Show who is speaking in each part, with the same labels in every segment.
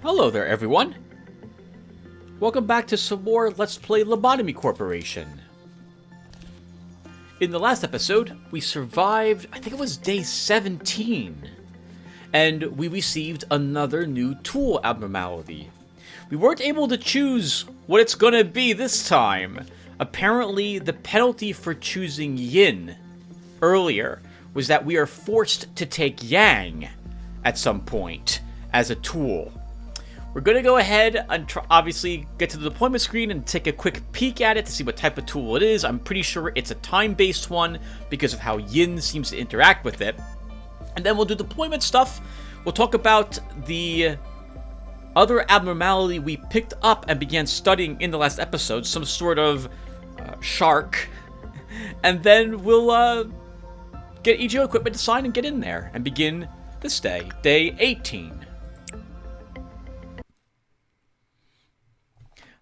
Speaker 1: Hello there, everyone. Welcome back to some more Let's Play Lobotomy Corporation. In the last episode, we survived, I think it was day 17, and we received another new tool abnormality. We weren't able to choose what it's gonna be this time. Apparently, the penalty for choosing Yin earlier was that we are forced to take Yang at some point as a tool. We're going to go ahead and obviously get to the deployment screen and take a quick peek at it to see what type of tool it is. I'm pretty sure it's a time-based one because of how Yin seems to interact with it. And then we'll do deployment stuff. We'll talk about the other abnormality we picked up and began studying in the last episode, some sort of shark. And then we'll get EGO equipment assigned and get in there and begin this day, day 18.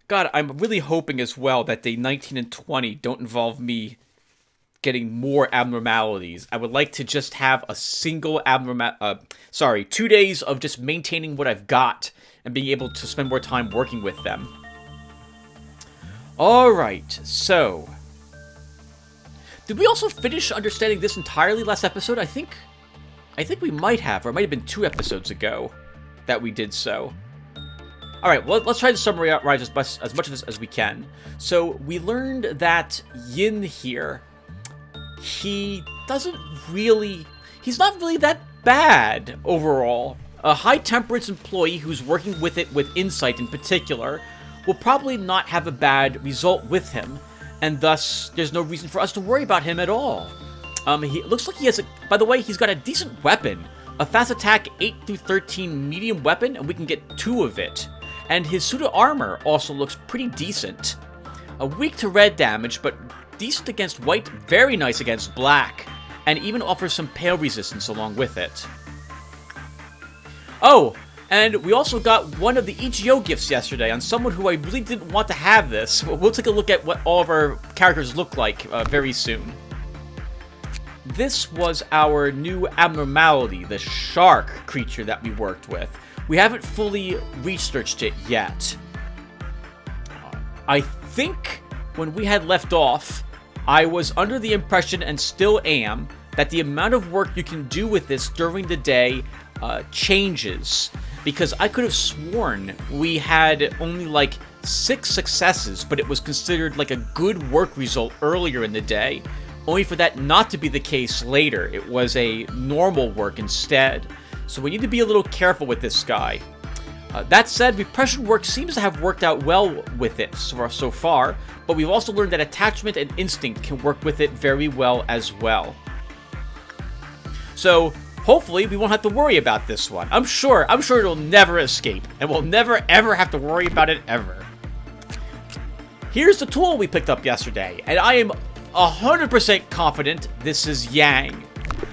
Speaker 1: God, I'm really hoping as well that day 19 and 20 don't involve me getting more abnormalities. I would like to just have a single 2 days of just maintaining what I've got and being able to spend more time working with them. Alright, so did we also finish understanding this entirely last episode? I think we might have, or it might have been 2 episodes ago that we did so. Alright, well, let's try to summarize as much of this as we can. So, we learned that Yin here, he's not really that bad overall. A high temperance employee who's working with it with insight in particular will probably not have a bad result with him, and thus there's no reason for us to worry about him at all. He looks like he has by the way, he's got a decent weapon. A fast attack 8 through 13 medium weapon, and we can get 2 of it. And his suit of armor also looks pretty decent. Weak to red damage, but decent against white, very nice against black, and even offers some pale resistance along with it. Oh, and we also got one of the EGO gifts yesterday on someone who I really didn't want to have this. We'll take a look at what all of our characters look like very soon. This was our new abnormality, the shark creature that we worked with. We haven't fully researched it yet. I think when we had left off, I was under the impression, and still am, that the amount of work you can do with this during the day changes. Because I could have sworn we had only like 6 successes, but it was considered like a good work result earlier in the day, only for that not to be the case later. It was a normal work instead. So we need to be a little careful with this guy. That said, repression work seems to have worked out well with it so far, but we've also learned that attachment and instinct can work with it very well as well. So hopefully we won't have to worry about this one. I'm sure it'll never escape, and we'll never ever have to worry about it ever. Here's the tool we picked up yesterday, and I am 100% confident this is Yang.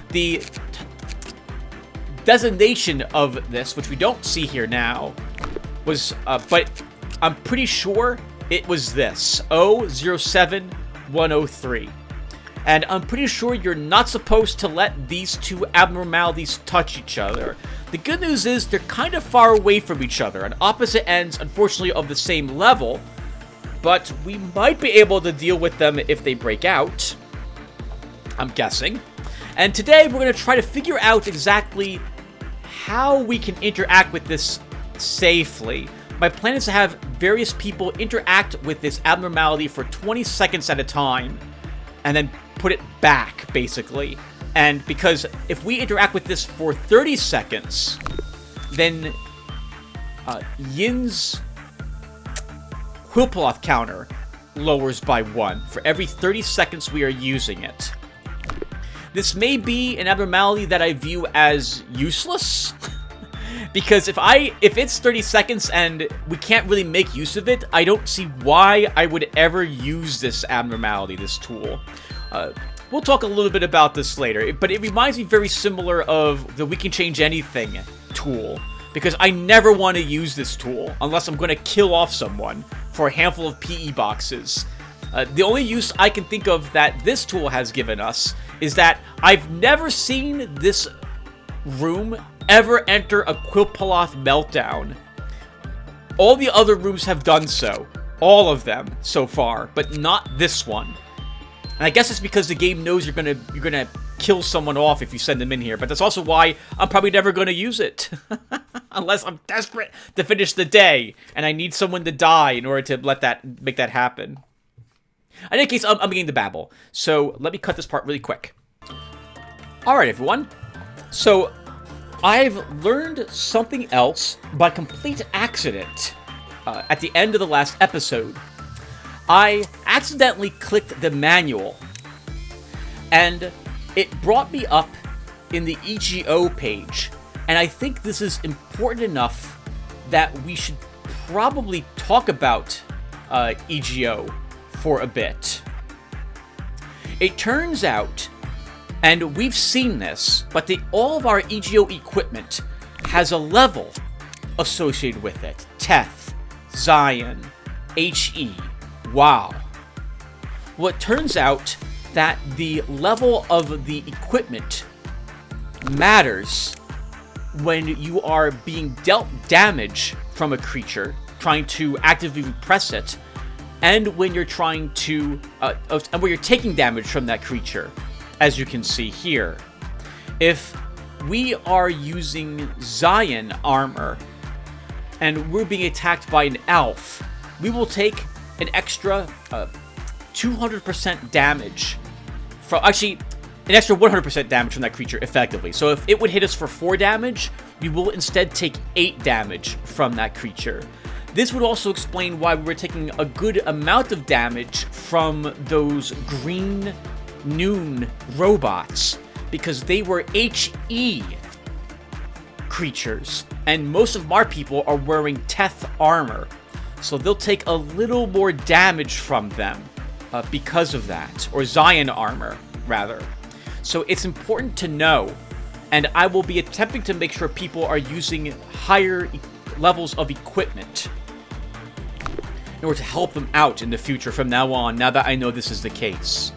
Speaker 1: The designation of this, which we don't see here now, was, but I'm pretty sure it was this, 007103. And I'm pretty sure you're not supposed to let these 2 abnormalities touch each other. The good news is they're kind of far away from each other, on opposite ends, unfortunately, of the same level, but we might be able to deal with them if they break out, I'm guessing. And today we're going to try to figure out exactly how we can interact with this safely. My plan is to have various people interact with this abnormality for 20 seconds at a time, and then put it back, basically. And because if we interact with this for 30 seconds, then Yin's Quillcloth counter lowers by 1 for every 30 seconds we are using it. This may be an abnormality that I view as useless, because if it's 30 seconds and we can't really make use of it, I don't see why I would ever use this abnormality, this tool. We'll talk a little bit about this later, but it reminds me very similar of the We Can Change Anything tool, because I never want to use this tool unless I'm going to kill off someone for a handful of PE boxes. The only use I can think of that this tool has given us is that I've never seen this room ever enter a Quillcloth meltdown. All the other rooms have done so. All of them so far, but not this one. And I guess it's because the game knows you're gonna kill someone off if you send them in here. But that's also why I'm probably never gonna use it. Unless I'm desperate to finish the day and I need someone to die in order to make that happen. In any case, I'm beginning to babble. So let me cut this part really quick. Alright, everyone. So I've learned something else by complete accident at the end of the last episode. I accidentally clicked the manual, and it brought me up in the EGO page. And I think this is important enough that we should probably talk about EGO for a bit. It turns out, and we've seen this, but all of our EGO equipment has a level associated with it. Teth, Zion, HE. Wow. Well, it turns out that the level of the equipment matters when you are being dealt damage from a creature, trying to actively repress it, and when you're trying to, and when you're taking damage from that creature, as you can see here. If we are using Zion armor, and we're being attacked by an elf, we will take an extra 200% damage from, actually, an extra 100% damage from that creature, effectively. So if it would hit us for 4 damage, we will instead take 8 damage from that creature. This would also explain why we were taking a good amount of damage from those green noon robots, because they were HE creatures, and most of our people are wearing Teth armor, so they'll take a little more damage from them because of that, or Zion armor, rather. So it's important to know, and I will be attempting to make sure people are using higher levels of equipment in order to help them out in the future from now on, now that I know this is the case.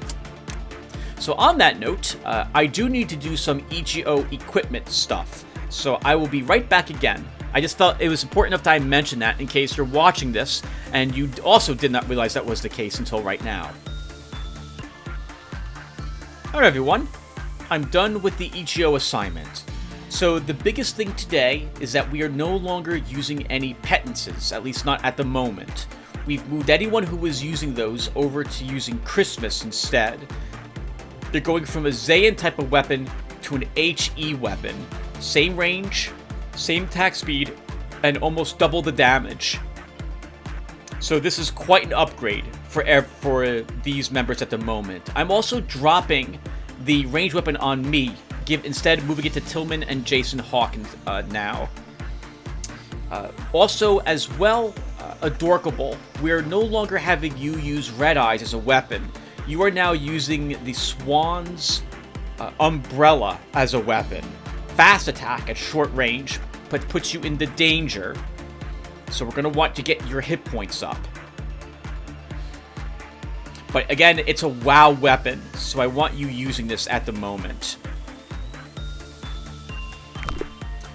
Speaker 1: So on that note, I do need to do some EGO equipment stuff. So I will be right back again. I just felt it was important enough that I mention that in case you're watching this and you also did not realize that was the case until right now. Alright everyone, I'm done with the EGO assignment. So the biggest thing today is that we are no longer using any penances, at least not at the moment. We've moved anyone who was using those over to using Christmas instead. They're going from a Zayan type of weapon to an HE weapon. Same range, same attack speed, and almost double the damage. So this is quite an upgrade for these members at the moment. I'm also dropping the ranged weapon on me, instead moving it to Tillman and Jason Hawkins now. Also, as well, Adorkable, we're no longer having you use Red Eyes as a weapon. You are now using the Swan's Umbrella as a weapon. Fast attack at short range, but puts you into danger. So we're going to want to get your hit points up. But again, it's a WoW weapon, so I want you using this at the moment.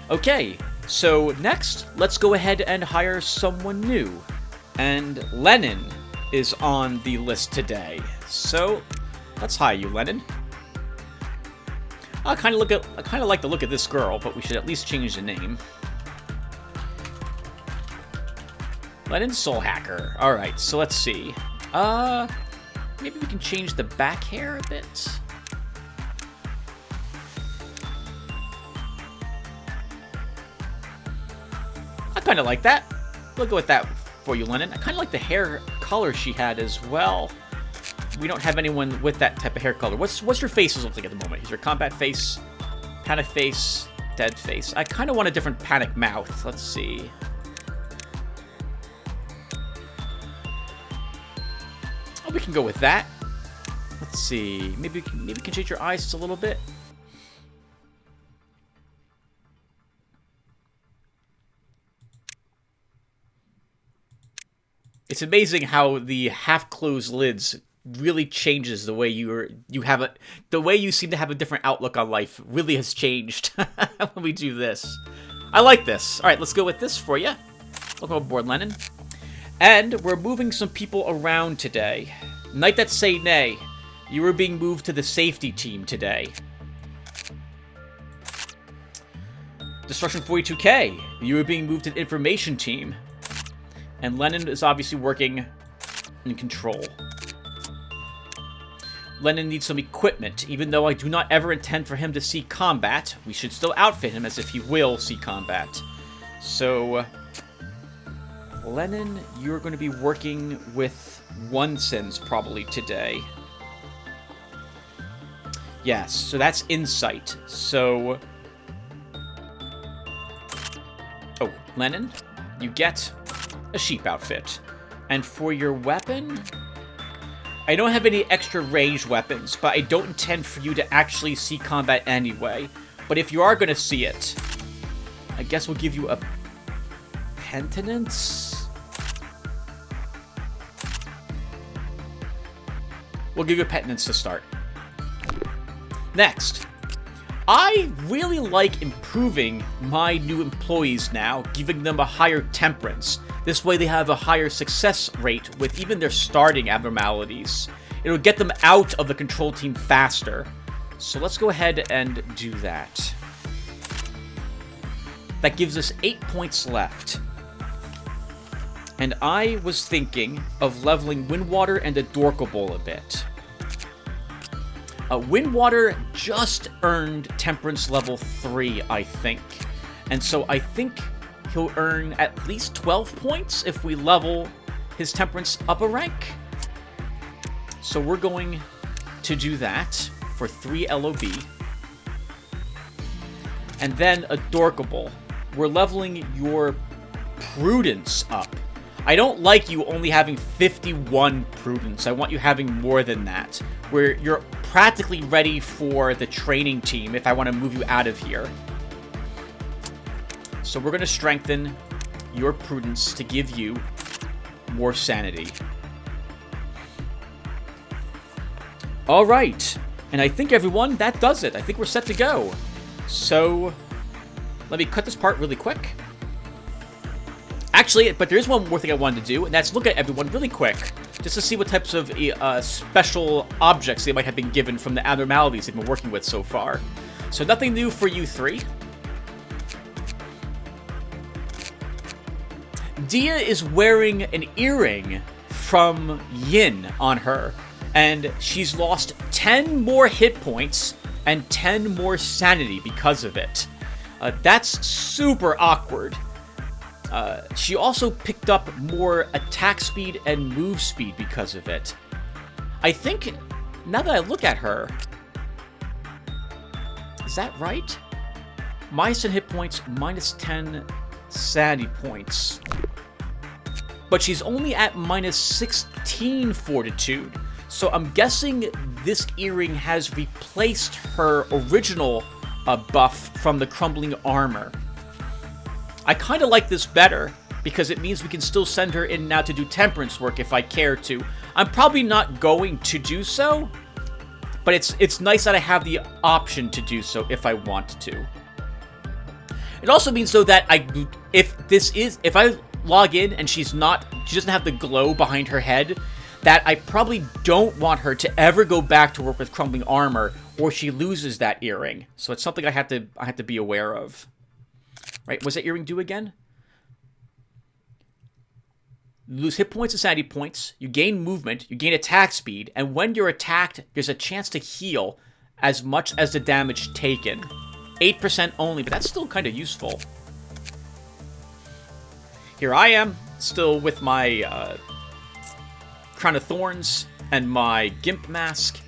Speaker 1: Okay, so next, let's go ahead and hire someone new. And Lennon is on the list today. So, let's hire you, Lennon. I kind of like the look of this girl, but we should at least change the name. Lennon Soul Hacker. Alright, so let's see. Maybe we can change the back hair a bit. I kind of like that. We'll go with that for you, Lennon. I kind of like the hair color she had as well. We don't have anyone with that type of hair color. What's your faces look like at the moment? Is your combat face, panic face, dead face? I kind of want a different panic mouth. Let's see. Oh, we can go with that. Let's see. Maybe we can change your eyes just a little bit. It's amazing how the half-closed lids really changes the way the way you seem to have a different outlook on life really has changed when we do this. I like this. All right, let's go with this for you. Welcome aboard, Lennon. And we're moving some people around today. Knight that say nay. You are being moved to the safety team today. Destruction 42K. You are being moved to the information team. And Lennon is obviously working in control. Lennon needs some equipment. Even though I do not ever intend for him to see combat, we should still outfit him as if he will see combat. So, Lennon, you're going to be working with One-Sins probably today. Yes, so that's insight. So, oh, Lennon, you get a sheep outfit. And for your weapon, I don't have any extra ranged weapons, but I don't intend for you to actually see combat anyway. But if you are going to see it, I guess we'll give you a penitence? We'll give you a penitence to start. Next, I really like improving my new employees now, giving them a higher temperance. This way they have a higher success rate with even their starting abnormalities. It'll get them out of the control team faster. So let's go ahead and do that. That gives us 8 points left. And I was thinking of leveling Windwater and Adorkable a bit. Windwater just earned Temperance level 3, I think. And so I think he'll earn at least 12 points if we level his Temperance up a rank. So we're going to do that for 3 LOB. And then Adorkable. We're leveling your Prudence up. I don't like you only having 51 Prudence. I want you having more than that. Where you're practically ready for the training team if I want to move you out of here. So we're going to strengthen your Prudence to give you more sanity. Alright. And I think, everyone, that does it. I think we're set to go. So, let me cut this part really quick. Actually, but there is one more thing I wanted to do, and that's look at everyone really quick, just to see what types of special objects they might have been given from the abnormalities they've been working with so far. So nothing new for you three. Dia is wearing an earring from Yin on her, and she's lost 10 more hit points and 10 more sanity because of it. That's super awkward. She also picked up more attack speed and move speed because of it. I think, now that I look at her, is that right? Minus 10 hit points, minus 10 sanity points. But she's only at minus 16 fortitude. So I'm guessing this earring has replaced her original buff from the crumbling armor. I kind of like this better, because it means we can still send her in now to do temperance work if I care to. I'm probably not going to do so, but it's nice that I have the option to do so if I want to. It also means, though, that if I log in and she doesn't have the glow behind her head, that I probably don't want her to ever go back to work with crumbling armor, or she loses that earring. So it's something I have to be aware of. Right, what's that earring do again? You lose hit points and sanity points, you gain movement, you gain attack speed, and when you're attacked, there's a chance to heal as much as the damage taken. 8% only, but that's still kind of useful. Here I am, still with my Crown of Thorns and my Gimp Mask.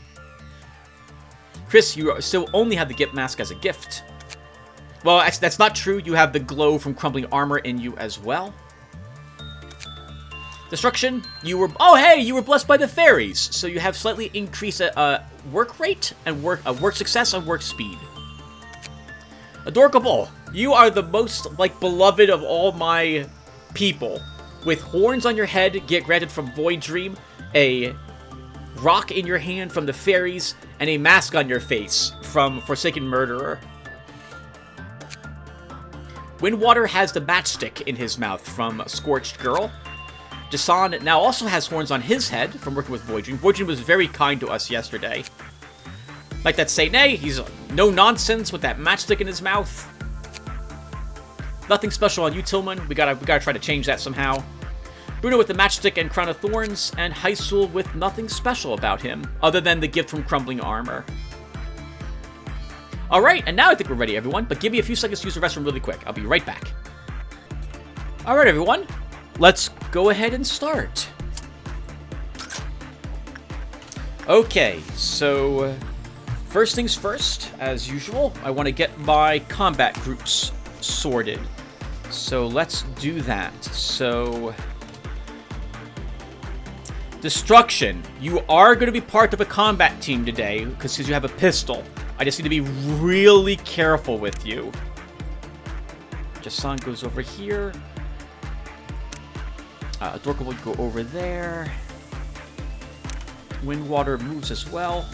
Speaker 1: Chris, you still only have the Gimp Mask as a gift. Well, actually, that's not true. You have the glow from crumbling armor in you as well. Destruction, you were blessed by the fairies, so you have slightly increased work rate and work success and work speed. Adorkable, you are the most beloved of all my people. With horns on your head, get granted from Void Dream, a rock in your hand from the fairies, and a mask on your face from Forsaken Murderer. Windwater has the matchstick in his mouth from Scorched Girl. Jason now also has horns on his head from working with Voyaging. Voyaging was very kind to us yesterday. Like that Saint Nay, he's no nonsense with that matchstick in his mouth. Nothing special on you, Tillman. We gotta try to change that somehow. Bruno with the matchstick and crown of thorns, and Hysul with nothing special about him, other than the gift from crumbling armor. Alright, and now I think we're ready, everyone, but give me a few seconds to use the restroom really quick. I'll be right back. Alright, everyone. Let's go ahead and start. Okay, so first things first, as usual, I want to get my combat groups sorted. So let's do that. So, Destruction, you are going to be part of a combat team today because you have a pistol. I just need to be really careful with you. Jason goes over here. Dorka will go over there. Windwater moves as well.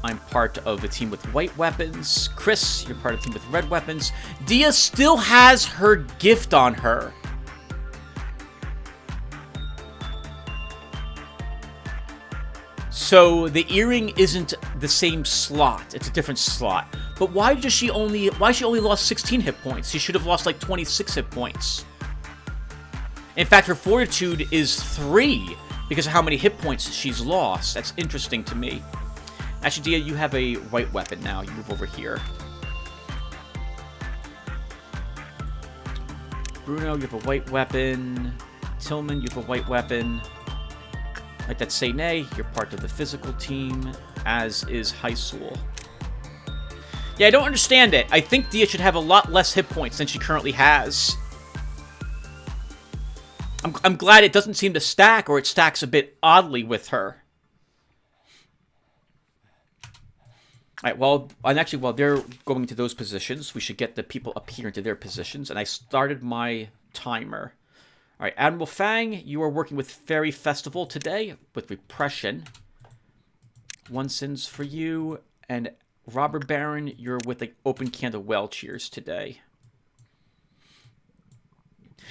Speaker 1: I'm part of the team with white weapons. Chris, you're part of the team with red weapons. Dia still has her gift on her. So the earring isn't the same slot. It's a different slot. But why she only lost 16 hit points? She should have lost like 26 hit points. In fact, her fortitude is 3 because of how many hit points she's lost. That's interesting to me. Actually, Dia, you have a white weapon now. You move over here. Bruno, you have a white weapon. Tillman, you have a white weapon. Like that Say Nay, you're part of the physical team, as is Hysul. Yeah, I don't understand it. I think Dia should have a lot less hit points than she currently has. I'm glad it doesn't seem to stack, or it stacks a bit oddly with her. Alright, well, and actually, while they're going to those positions, we should get the people up here into their positions, and I started my timer. Alright, Admiral Fang, you are working with Fairy Festival today with Repression. One sins for you, and Robber Baron, you're with the Open Candle Well Cheers today.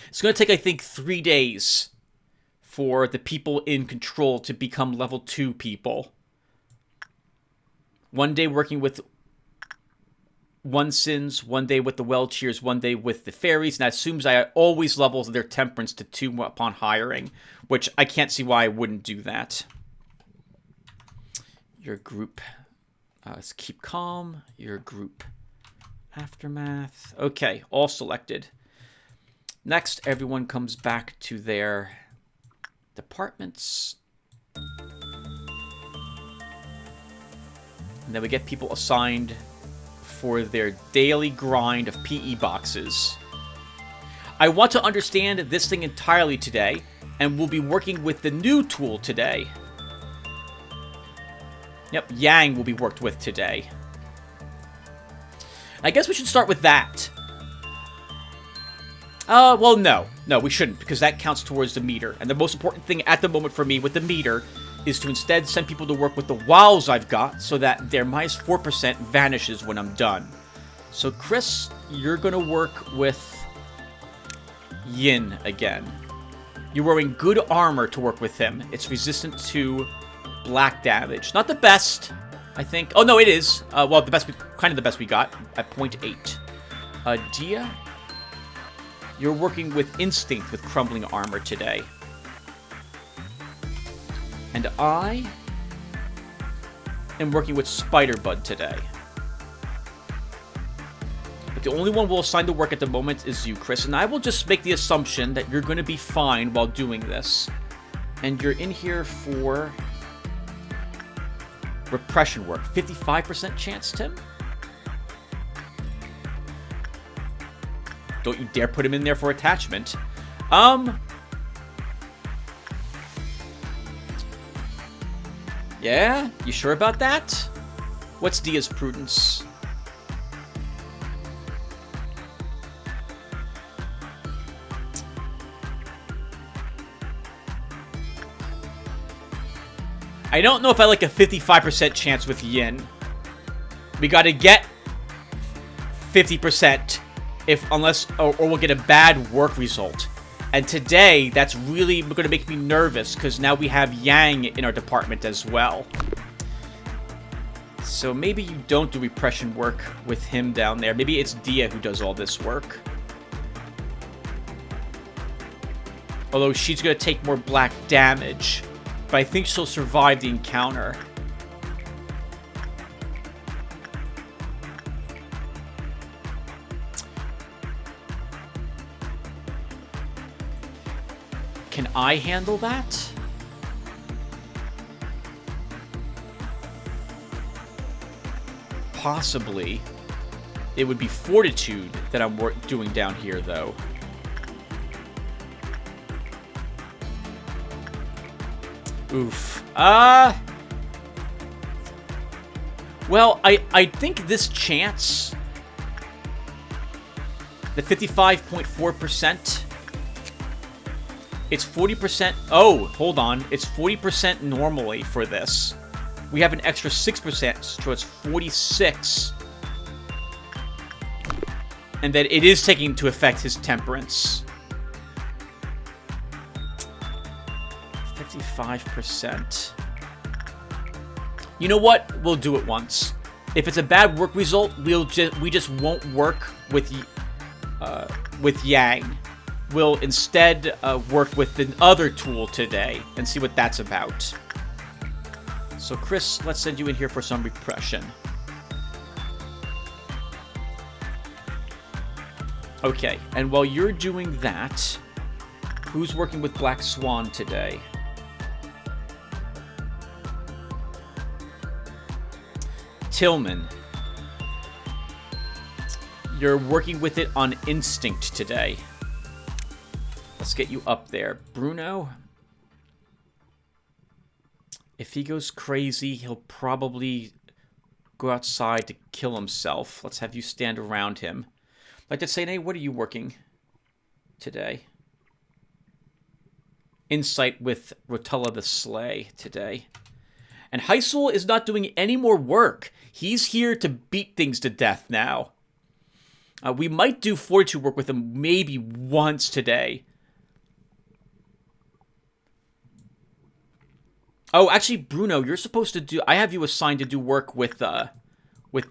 Speaker 1: It's going to take, I think, 3 days for the people in control to become level 2 people. 1 day working with One Sins, 1 day with the Well Cheers, 1 day with the Fairies, and that assumes I always level their Temperance to 2 upon hiring, which I can't see why I wouldn't do that. Your group, let's keep calm. Your group, Aftermath. Okay, all selected. Next, everyone comes back to their departments. And then we get people assigned for their daily grind of PE boxes. I want to understand this thing entirely today, and we'll be working with the new tool today. Yep, Yang will be worked with today. I guess we should start with that. Well, no. No, we shouldn't, because that counts towards the meter. And the most important thing at the moment for me with the meter is to instead send people to work with the wows I've got so that their minus 4% vanishes when I'm done. So, Chris, you're going to work with Yin again. You're wearing good armor to work with him. It's resistant to black damage. Not the best, I think. Oh, no, it is. Well, the best, kind of the best we got at 0.8. Dia, you're working with Instinct with crumbling armor today. And I am working with Spiderbud today. But the only one we'll assign to work at the moment is you, Chris. And I will just make the assumption that you're going to be fine while doing this. And you're in here for repression work. 55% chance, Tim? Don't you dare put him in there for attachment. Yeah? You sure about that? What's Dia's prudence? I don't know if I like a 55% chance with Yin. We gotta get 50% or we'll get a bad work result. And today, that's really going to make me nervous, because now we have Yang in our department as well. So maybe you don't do repression work with him down there. Maybe it's Dia who does all this work. Although she's going to take more black damage. But I think she'll survive the encounter. Can I handle that? Possibly. It would be fortitude that I'm doing down here, though. Oof. Well, I think this chance, the 55.4%, it's 40%. Oh, hold on. It's 40% normally for this. We have an extra 6%, so it's 46. And then it is taking into effect his temperance. 55%. You know what? We'll do it once. If it's a bad work result, we just won't work with Yang. We'll instead work with the other tool today and see what that's about. So Chris, let's send you in here for some repression. Okay, and while you're doing that, who's working with Black Swan today? Tillman. You're working with it on instinct today. Let's get you up there. Bruno. If he goes crazy, he'll probably go outside to kill himself. Let's have you stand around him. Like to say, hey, what are you working today? Insight with Rotella the Slay today. And Heisel is not doing any more work. He's here to beat things to death now. We might do fortitude work with him maybe once today. Oh, actually, Bruno, you're supposed to do... I have you assigned to do work with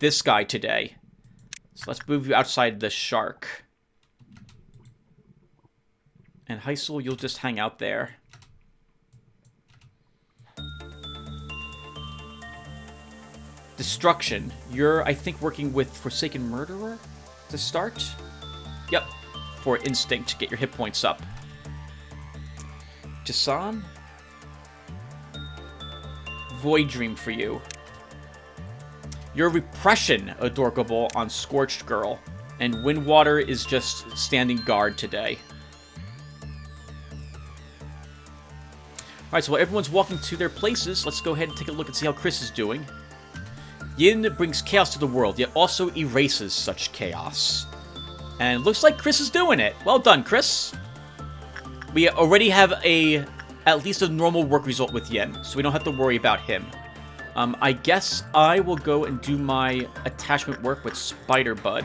Speaker 1: this guy today. So let's move you outside the shark. And Heisel, you'll just hang out there. Destruction. You're, I think, working with Forsaken Murderer to start? Yep. For instinct. Get your hit points up. Jason? Void Dream for you. Your repression, Adorkable, on Scorched Girl. And Windwater is just standing guard today. Alright, so while everyone's walking to their places, let's go ahead and take a look and see how Chris is doing. Yin brings chaos to the world, yet also erases such chaos. And it looks like Chris is doing it. Well done, Chris. We already have at least a normal work result with Yin, so we don't have to worry about him. I guess I will go and do my attachment work with Spider Bud.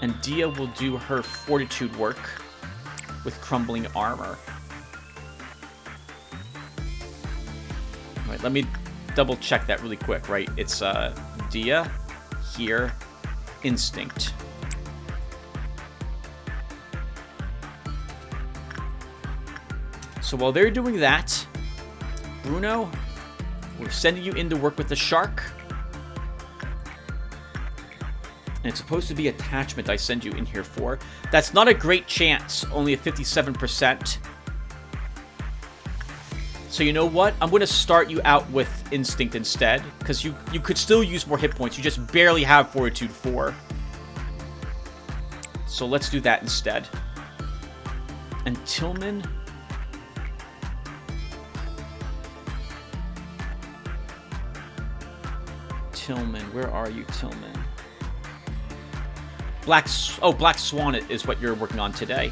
Speaker 1: And Dia will do her fortitude work with Crumbling Armor. Alright, let me double check that really quick, right? It's Dia, here, Instinct. So while they're doing that, Bruno, we're sending you in to work with the shark. And it's supposed to be attachment I send you in here for. That's not a great chance, only a 57%. So you know what? I'm going to start you out with Instinct instead, because you could still use more hit points. You just barely have Fortitude 4. So let's do that instead. And Tillman... where are you, Tillman? Black Swan is what you're working on today.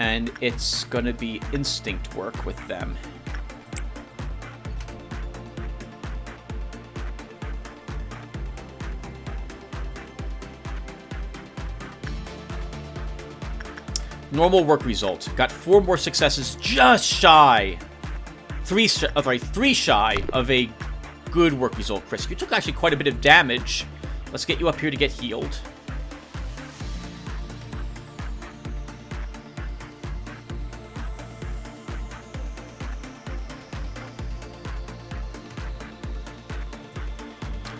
Speaker 1: And it's gonna be instinct work with them. Normal work result. Got 4 more successes, just shy. 3 shy of a good work result, Chris. You took actually quite a bit of damage. Let's get you up here to get healed.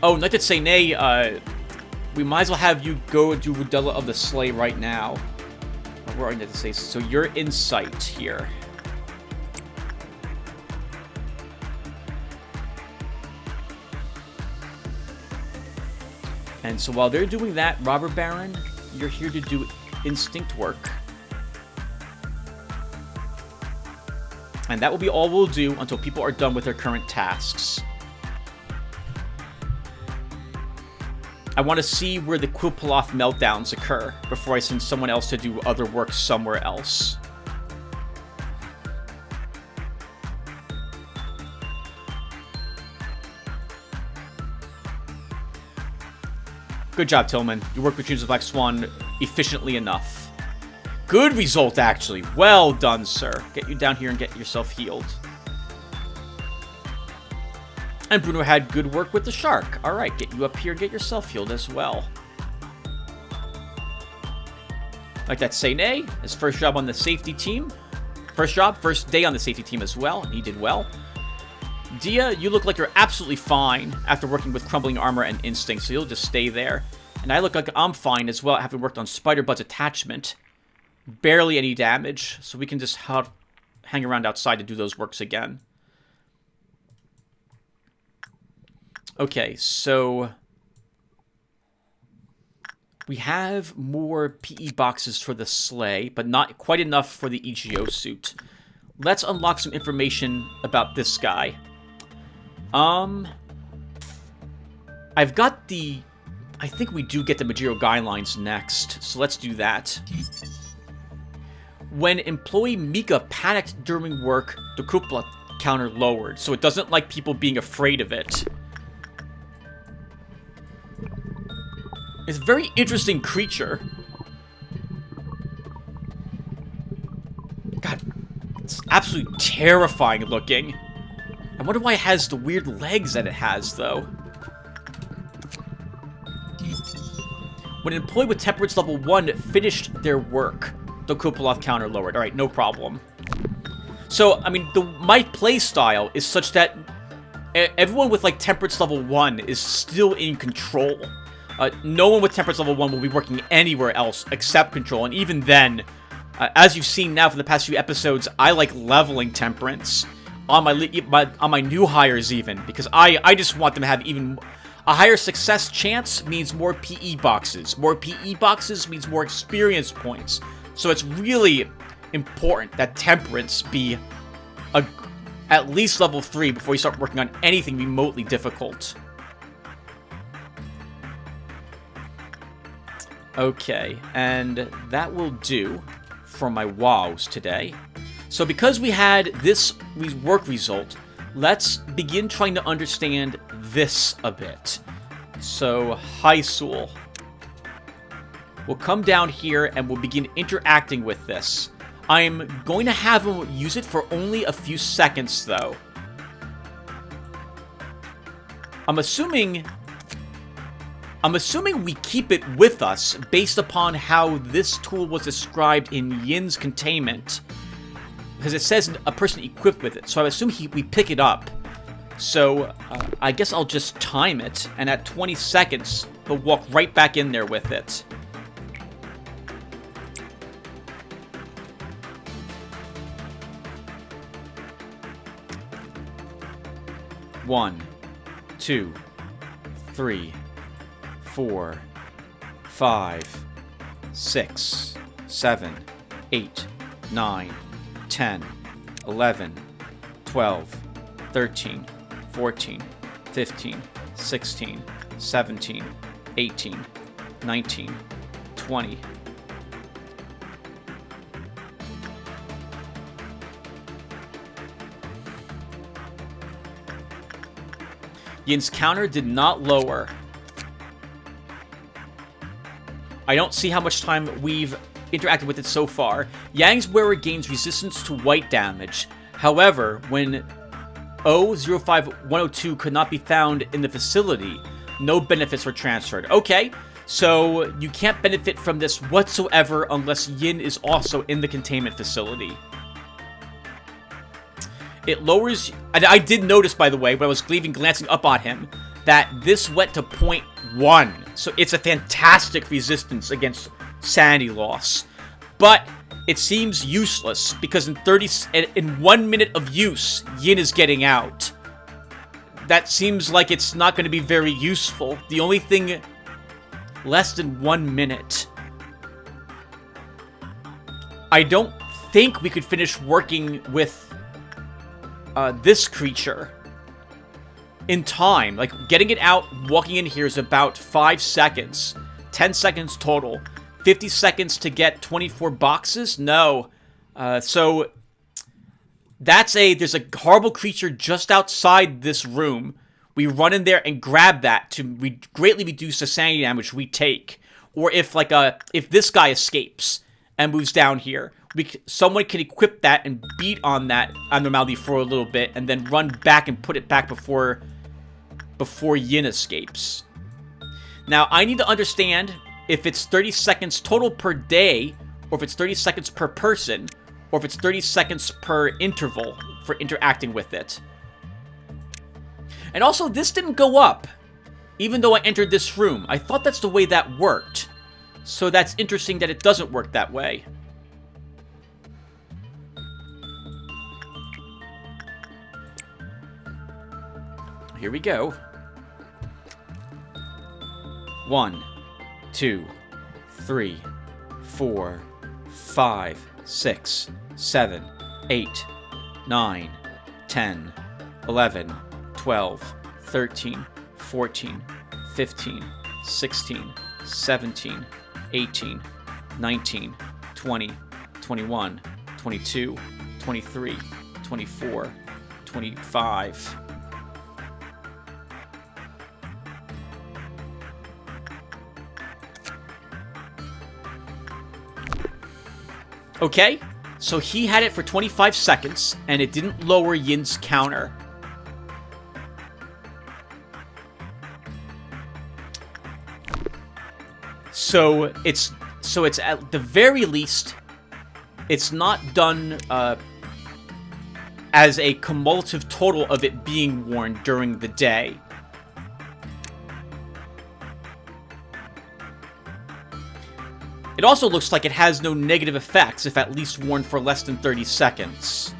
Speaker 1: Oh, not to say nay, we might as well have you go do Rudella of the Sleigh right now. Where are you to say? So you're in sight here. And so while they're doing that, Robber Baron, you're here to do instinct work. And that will be all we'll do until people are done with their current tasks. I want to see where the Quilpaloth meltdowns occur before I send someone else to do other work somewhere else. Good job, Tillman. You worked with Dreams of Black Swan efficiently enough. Good result, actually. Well done, sir. Get you down here and get yourself healed. And Bruno had good work with the shark. Alright, get you up here and get yourself healed as well. Like that Sene, his first job on the safety team. First day on the safety team as well. He did well. Dia, you look like you're absolutely fine after working with Crumbling Armor and Instinct, so you'll just stay there. And I look like I'm fine as well, having worked on Spider-Bud's attachment. Barely any damage, so we can just hang around outside to do those works again. Okay, so we have more PE boxes for the sleigh, but not quite enough for the EGO suit. Let's unlock some information about this guy. I've got the... I think we do get the Majiro guidelines next, so let's do that. When employee Mika panicked during work, the Kupla counter lowered, so it doesn't like people being afraid of it. It's a very interesting creature. God, it's absolutely terrifying looking. I wonder why it has the weird legs that it has, though. When an employee with temperance level 1 finished their work, the Kupaloth counter lowered. Alright, no problem. So, I mean, my play style is such that everyone with, like, temperance level 1 is still in control. No one with temperance level 1 will be working anywhere else except control, and even then, as you've seen now for the past few episodes, I like leveling temperance on my new hires even, because I just want them to have even a higher success chance means more PE boxes. More PE boxes means more experience points. So it's really important that temperance be at least level 3 before you start working on anything remotely difficult. Okay, and that will do for my wows today. So because we had this work result, let's begin trying to understand this a bit. So, Hysul. We'll come down here and we'll begin interacting with this. I'm going to have him use it for only a few seconds, though. I'm assuming we keep it with us based upon how this tool was described in Yin's containment. Because it says a person equipped with it, so I assume we pick it up. So, I guess I'll just time it, and at 20 seconds, he'll walk right back in there with it. One, 2, 3, 4, 5, 6, 7, 8, 9, 10, 11, 12, 13, 14, 15, 16, 17, 18, 19, 20. Yin's counter did not lower. I don't see how much time we've interacted with it so far. Yang's wearer gains resistance to white damage. However, when O05102 could not be found in the facility, no benefits were transferred. Okay, so you can't benefit from this whatsoever unless Yin is also in the containment facility. It lowers... I did notice, by the way, when I was glancing up on him, that this went to 0.1. So it's a fantastic resistance against sanity loss. But it seems useless, because in 1 minute of use, Yin is getting out. That seems like it's not going to be very useful. The only thing less than 1 minute. I don't think we could finish working with this creature in time. Like, getting it out, walking in here is about 5 seconds. 10 seconds total. 50 seconds to get 24 boxes? No. So, there's a horrible creature just outside this room. We run in there and grab that to greatly reduce the sanity damage we take. Or if this guy escapes and moves down here, someone can equip that and beat on that abnormality for a little bit, and then run back and put it back before Yin escapes. Now, I need to understand if it's 30 seconds total per day, or if it's 30 seconds per person, or if it's 30 seconds per interval for interacting with it. And also, this didn't go up, even though I entered this room. I thought that's the way that worked. So that's interesting that it doesn't work that way. Here we go. 1, 2, 3, 4, 5, 6, 7, 8, 9, 10, 11, 12, 13, 14, 15, 16, 17, 18, 19, 20, 21, 22, 23, 24, 25... Okay, so he had it for 25 seconds, and it didn't lower Yin's counter. So it's at the very least, it's not done as a cumulative total of it being worn during the day. It also looks like it has no negative effects if at least worn for less than 30 seconds.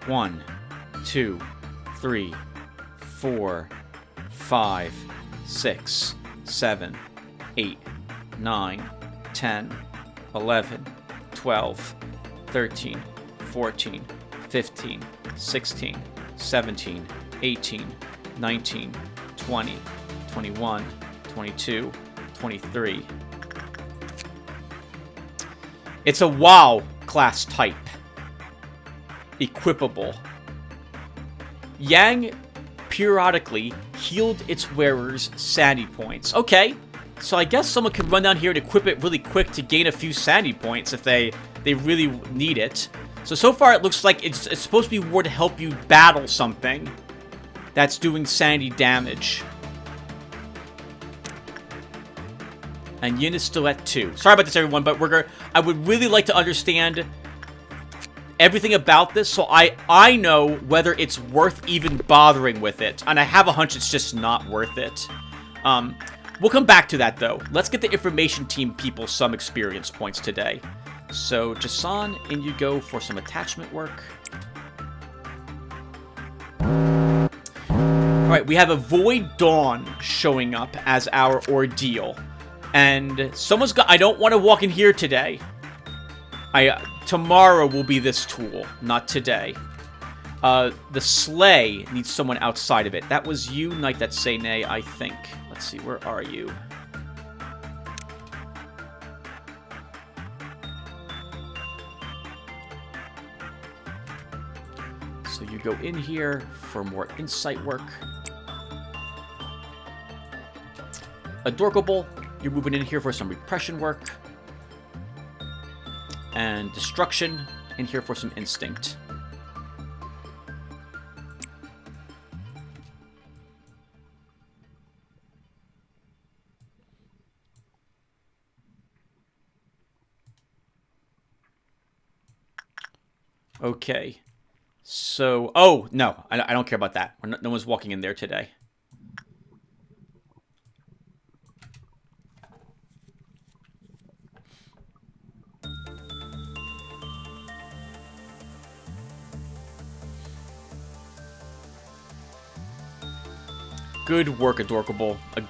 Speaker 1: One, 2, 3, 4, 5, 6, 7, 8, 9, 10, 11, 12, 13, 14, 15, 16, 17, 18, 19, 20, 21, 22, 23. It's a WoW class type. Equipable. Yang periodically healed its wearers' sanity points. Okay, so I guess someone can run down here and equip it really quick to gain a few sanity points if they really need it. So far it looks like it's supposed to be worn to help you battle something that's doing sanity damage. And Yin is still at 2. Sorry about this, everyone, but I would really like to understand everything about this so I know whether it's worth even bothering with it. And I have a hunch it's just not worth it. We'll come back to that, though. Let's get the information team people some experience points today. So, Jason, in you go for some attachment work. Alright, we have a Void Dawn showing up as our ordeal. And someone's got... I don't want to walk in here today. Tomorrow will be this tool, not today. The sleigh needs someone outside of it. That was you, Knight That Say Nay, I think. Let's see, where are you? So you go in here for more insight work. Adorkable, you're moving in here for some repression work. And Destruction in here for some instinct. Okay. So, oh, no, I don't care about that. No one's walking in there today. Good work, Adorkable. A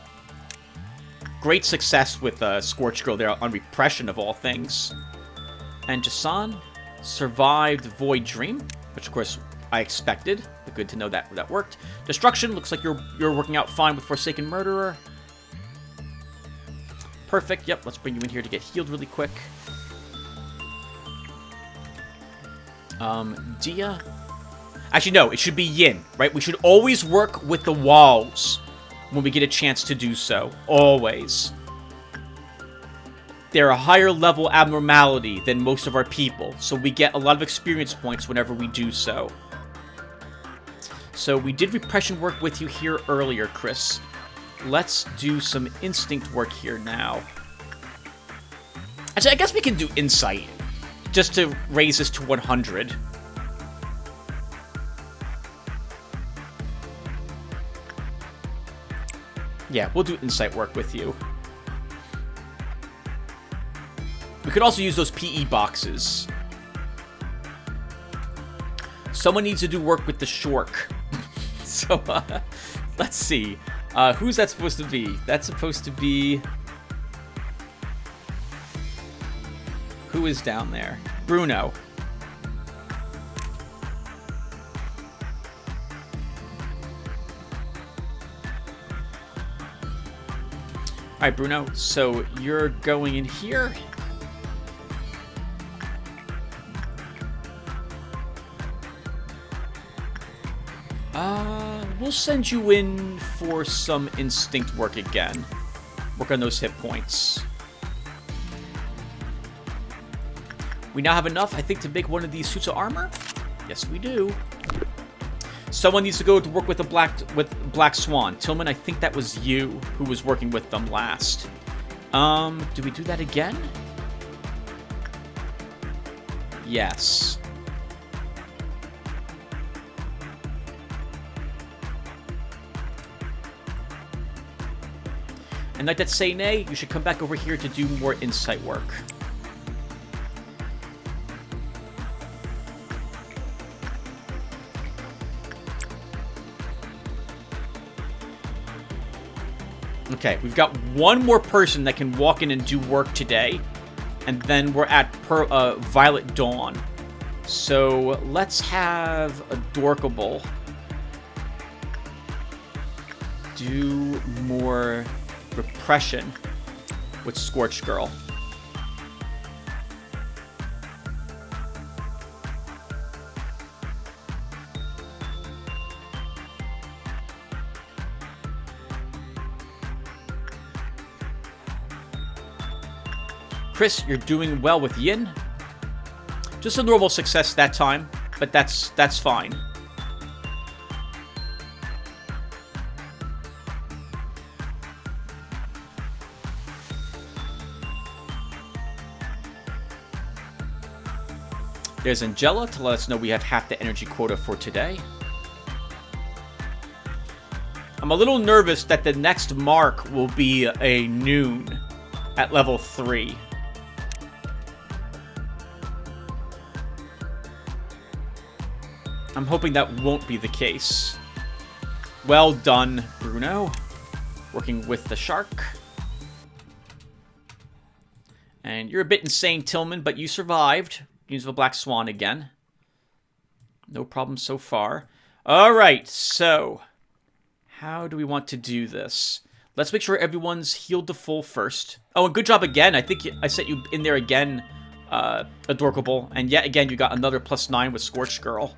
Speaker 1: great success with Scorch Girl there on repression of all things. And Jason survived Void Dream, which of course I expected, but good to know that that worked. Destruction, looks like you're working out fine with Forsaken Murderer. Perfect, yep, let's bring you in here to get healed really quick. Dia. Actually, no, it should be Yin, right? We should always work with the walls when we get a chance to do so. Always. They're a higher level abnormality than most of our people, so we get a lot of experience points whenever we do so. So we did repression work with you here earlier, Chris. Let's do some instinct work here now. Actually, I guess we can do insight, just to raise this to 100. Yeah, we'll do insight work with you. We could also use those PE boxes. Someone needs to do work with the Shork. So, let's see. Who's that supposed to be? That's supposed to be... Who is down there? Bruno. Alright, Bruno, so you're going in here. We'll send you in for some instinct work again. Work on those hit points. We now have enough, I think, to make one of these suits of armor. Yes, we do. Someone needs to go to work with Black Swan. Tillman, I think that was you who was working with them last. Do we do that again? Yes. And like that say nay, you should come back over here to do more insight work. Okay, we've got one more person that can walk in and do work today. And then we're at Violet Dawn. So let's have Adorkable do more repression with Scorched Girl. Chris, you're doing well with Yin. Just a normal success that time, but that's fine. There's Angela to let us know we have half the energy quota for today. I'm a little nervous that the next mark will be a noon at level 3. I'm hoping that won't be the case. Well done, Bruno. Working with the shark. And you're a bit insane, Tillman, but you survived. Use the Black Swan again. No problem so far. Alright, so how do we want to do this? Let's make sure everyone's healed to full first. Oh, and good job again. I think I sent you in there again, Adorkable. And yet again, you got another +9 with Scorched Girl.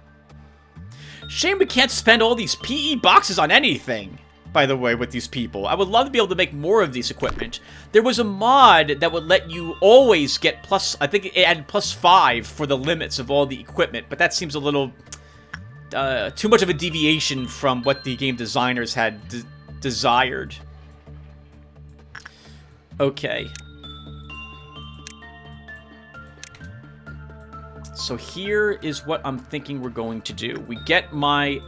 Speaker 1: Shame we can't spend all these PE boxes on anything. by the way, with these people. I would love to be able to make more of these equipment. There was a mod that would let you always get plus... I think it added +5 for the limits of all the equipment, but that seems a little... too much of a deviation from what the game designers had desired. Okay. So here is what I'm thinking we're going to do. We get my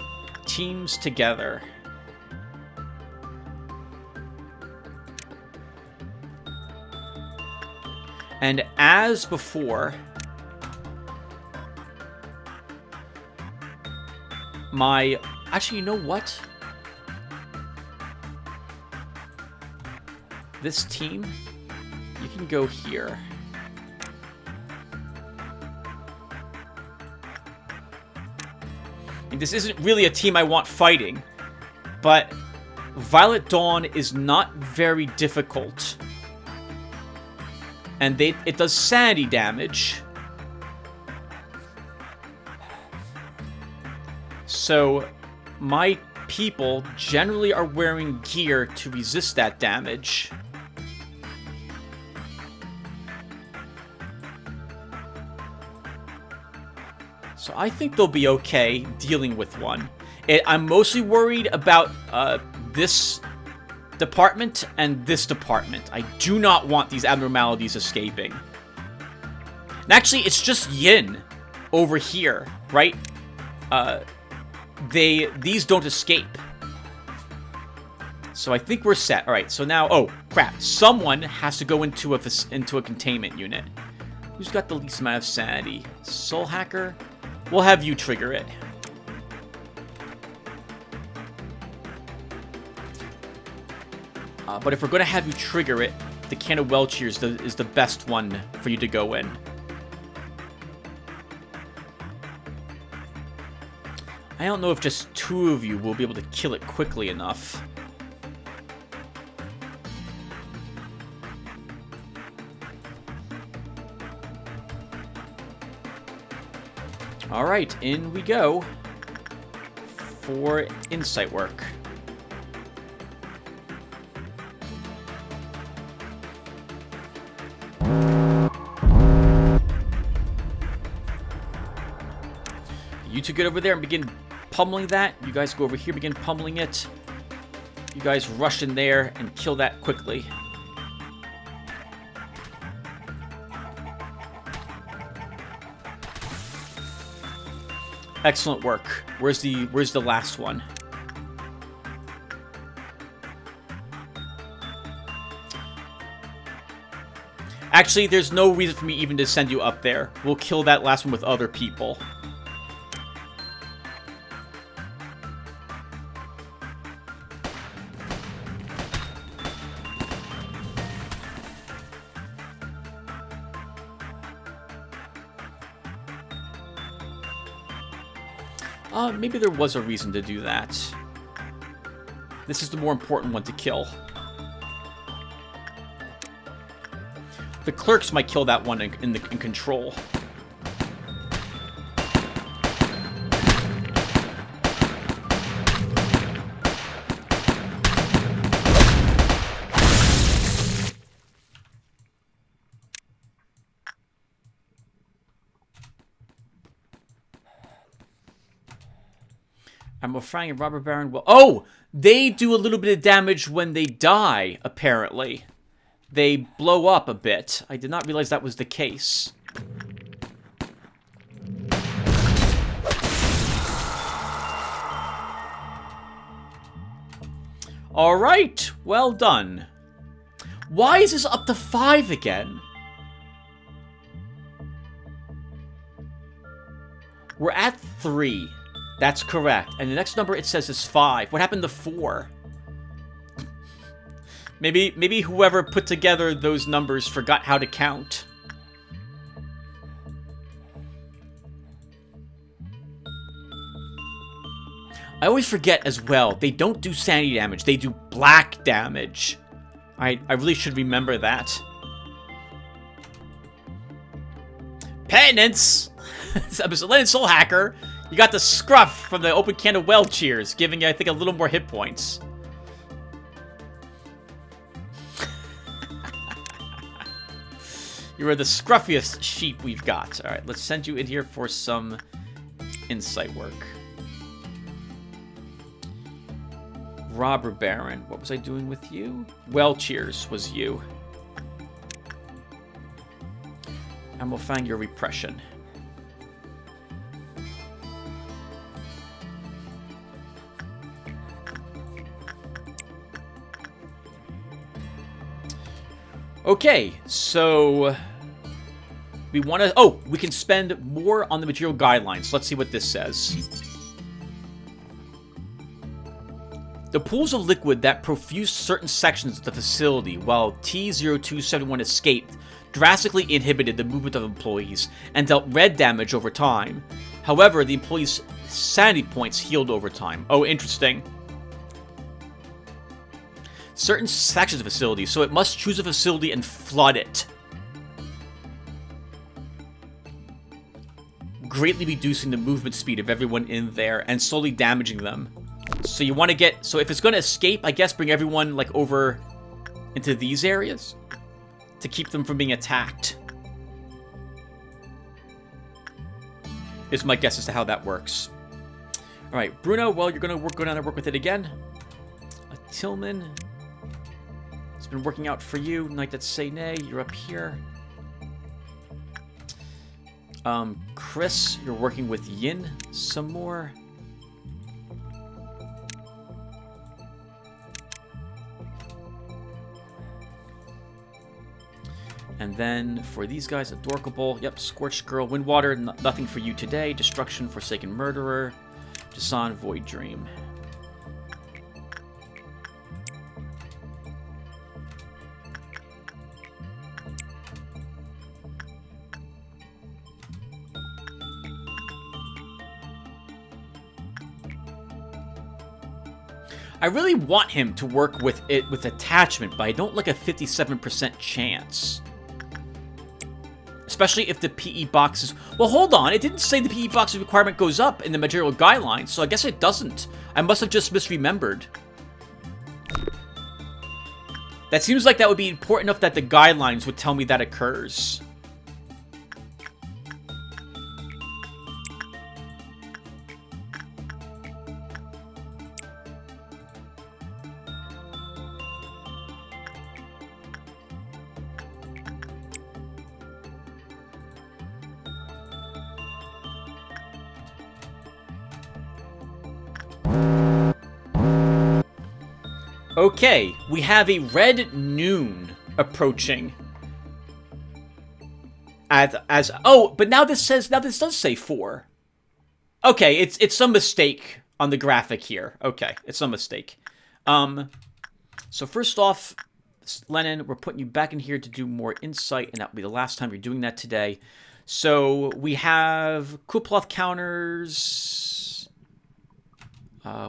Speaker 1: teams together. And as before, actually, you know what? This team, you can go here. And this isn't really a team I want fighting, but Violet Dawn is not very difficult. And it does sanity damage. So, my people generally are wearing gear to resist that damage. So I think they'll be okay dealing with one. I'm mostly worried about this department and this department. I do not want these abnormalities escaping. And actually, it's just Yin over here, right? These don't escape. So I think we're set. All right, so now, oh crap! Someone has to go into a containment unit. Who's got the least amount of sanity? Soul Hacker. We'll have you trigger it. But if we're going to have you trigger it, the Can of Welcher is the best one for you to go in. I don't know if just 2 of you will be able to kill it quickly enough. Alright, in we go for insight work. You two get over there and begin pummeling that. You guys go over here, begin pummeling it. You guys rush in there and kill that quickly. Excellent work. Where's the last one? Actually, there's no reason for me even to send you up there. We'll kill that last one with other people. Maybe there was a reason to do that. This is the more important one to kill. The clerks might kill that one in control. I'm frying a robber baron. Well, oh, they do a little bit of damage when they die, apparently. They blow up a bit. I did not realize that was the case. All right, well done. Why is this up to 5 again? We're at 3. That's correct. And the next number it says is 5. What happened to 4? Maybe whoever put together those numbers forgot how to count. I always forget as well, they don't do sanity damage, they do black damage. I really should remember that. Penance! Soul Hacker, you got the scruff from the open can of well cheers, giving you, I think, a little more hit points. You are the scruffiest sheep we've got. All right, let's send you in here for some insight work. Robber Baron. What was I doing with you? Well, cheers was you. And we'll find your repression. Okay, so we want to... Oh, we can spend more on the material guidelines. Let's see what this says. The pools of liquid that perfused certain sections of the facility while T-0271 escaped drastically inhibited the movement of employees and dealt red damage over time. However, the employees' sanity points healed over time. Oh, interesting. Certain sections of the facility, so it must choose a facility and flood it, greatly reducing the movement speed of everyone in there and slowly damaging them. So you want to get... So if it's going to escape, I guess bring everyone, like, over into these areas to keep them from being attacked. Is my guess as to how that works. Alright, Bruno, well, you're going to go down and work with it again. Tillman... It's been working out for you. Knight that say nay, you're up here. Chris, you're working with Yin some more. And then for these guys, Adorkable. Yep, Scorched Girl, Windwater, nothing for you today. Destruction, Forsaken Murderer. Jason, Void Dream. I really want him to work with it with attachment, but I don't like a 57% chance. Especially if the PE boxes... Well, hold on. It didn't say the PE boxes requirement goes up in the material guidelines, so I guess it doesn't. I must have just misremembered. That seems like that would be important enough that the guidelines would tell me that occurs. Okay, we have a red noon approaching. Oh, but now this does say 4. Okay, it's some mistake on the graphic here. Okay, it's some mistake. So first off, Lennon, we're putting you back in here to do more insight, and that will be the last time you're doing that today. So we have Kuploth counters.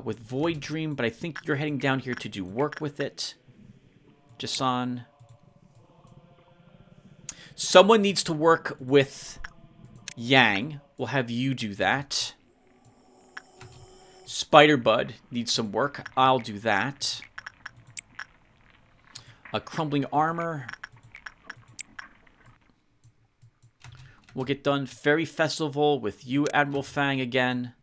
Speaker 1: With Void Dream, but I think you're heading down here to do work with it. Jason. Someone needs to work with Yang. We'll have you do that. Spiderbud needs some work. I'll do that. A Crumbling Armor. We'll get done. Fairy Festival with you, Admiral Fang, again.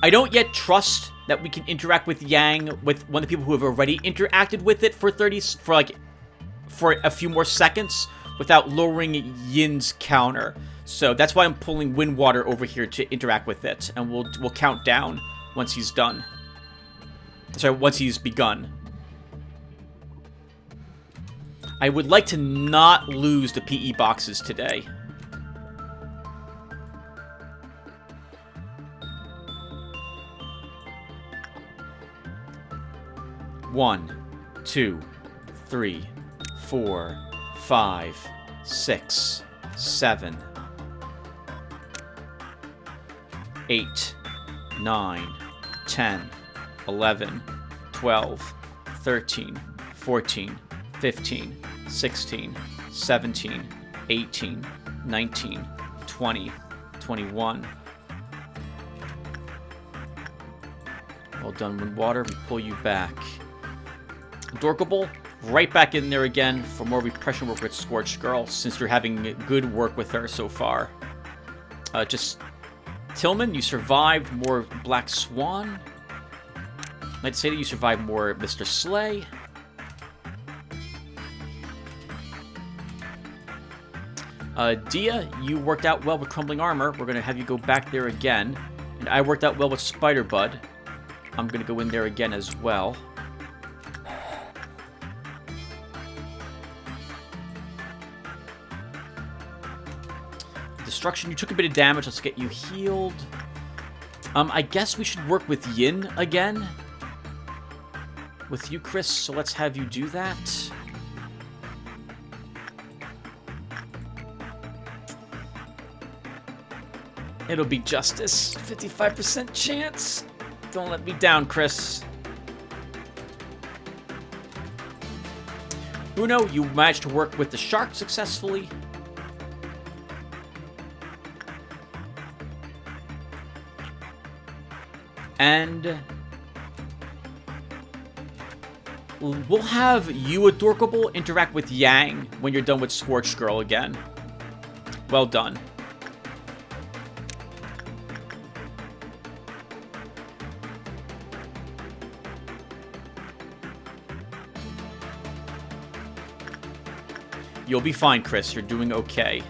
Speaker 1: I don't yet trust that we can interact with Yang, with one of the people who have already interacted with it for a few more seconds without lowering Yin's counter. So that's why I'm pulling Windwater over here to interact with it, and we'll count down once he's done. Sorry, once he's begun. I would like to not lose the PE boxes today. One, 2, 3, 4, 5, 6, 7, 8, 9, 10, 11, 12, 13, 14, 15, 16, 17, 18, 19, 20, 21. Well, done. When water, we pull you back. Dorkable, right back in there again for more repression work with Scorched Girl, since you're having good work with her so far. Just Tillman, you survived more Black Swan. I'd say that you survived more Mr. Slay. Dia, you worked out well with Crumbling Armor. We're going to have you go back there again. And I worked out well with Spider Bud. I'm going to go in there again as well. Destruction, you took a bit of damage. Let's get you healed. I guess we should work with Yin again. With you, Chris. So let's have you do that. It'll be justice. 55% chance. Don't let me down, Chris. Bruno, you managed to work with the shark successfully. And we'll have you, Adorkable, interact with Yang when you're done with Scorched Girl again. Well done. You'll be fine, Chris. You're doing okay.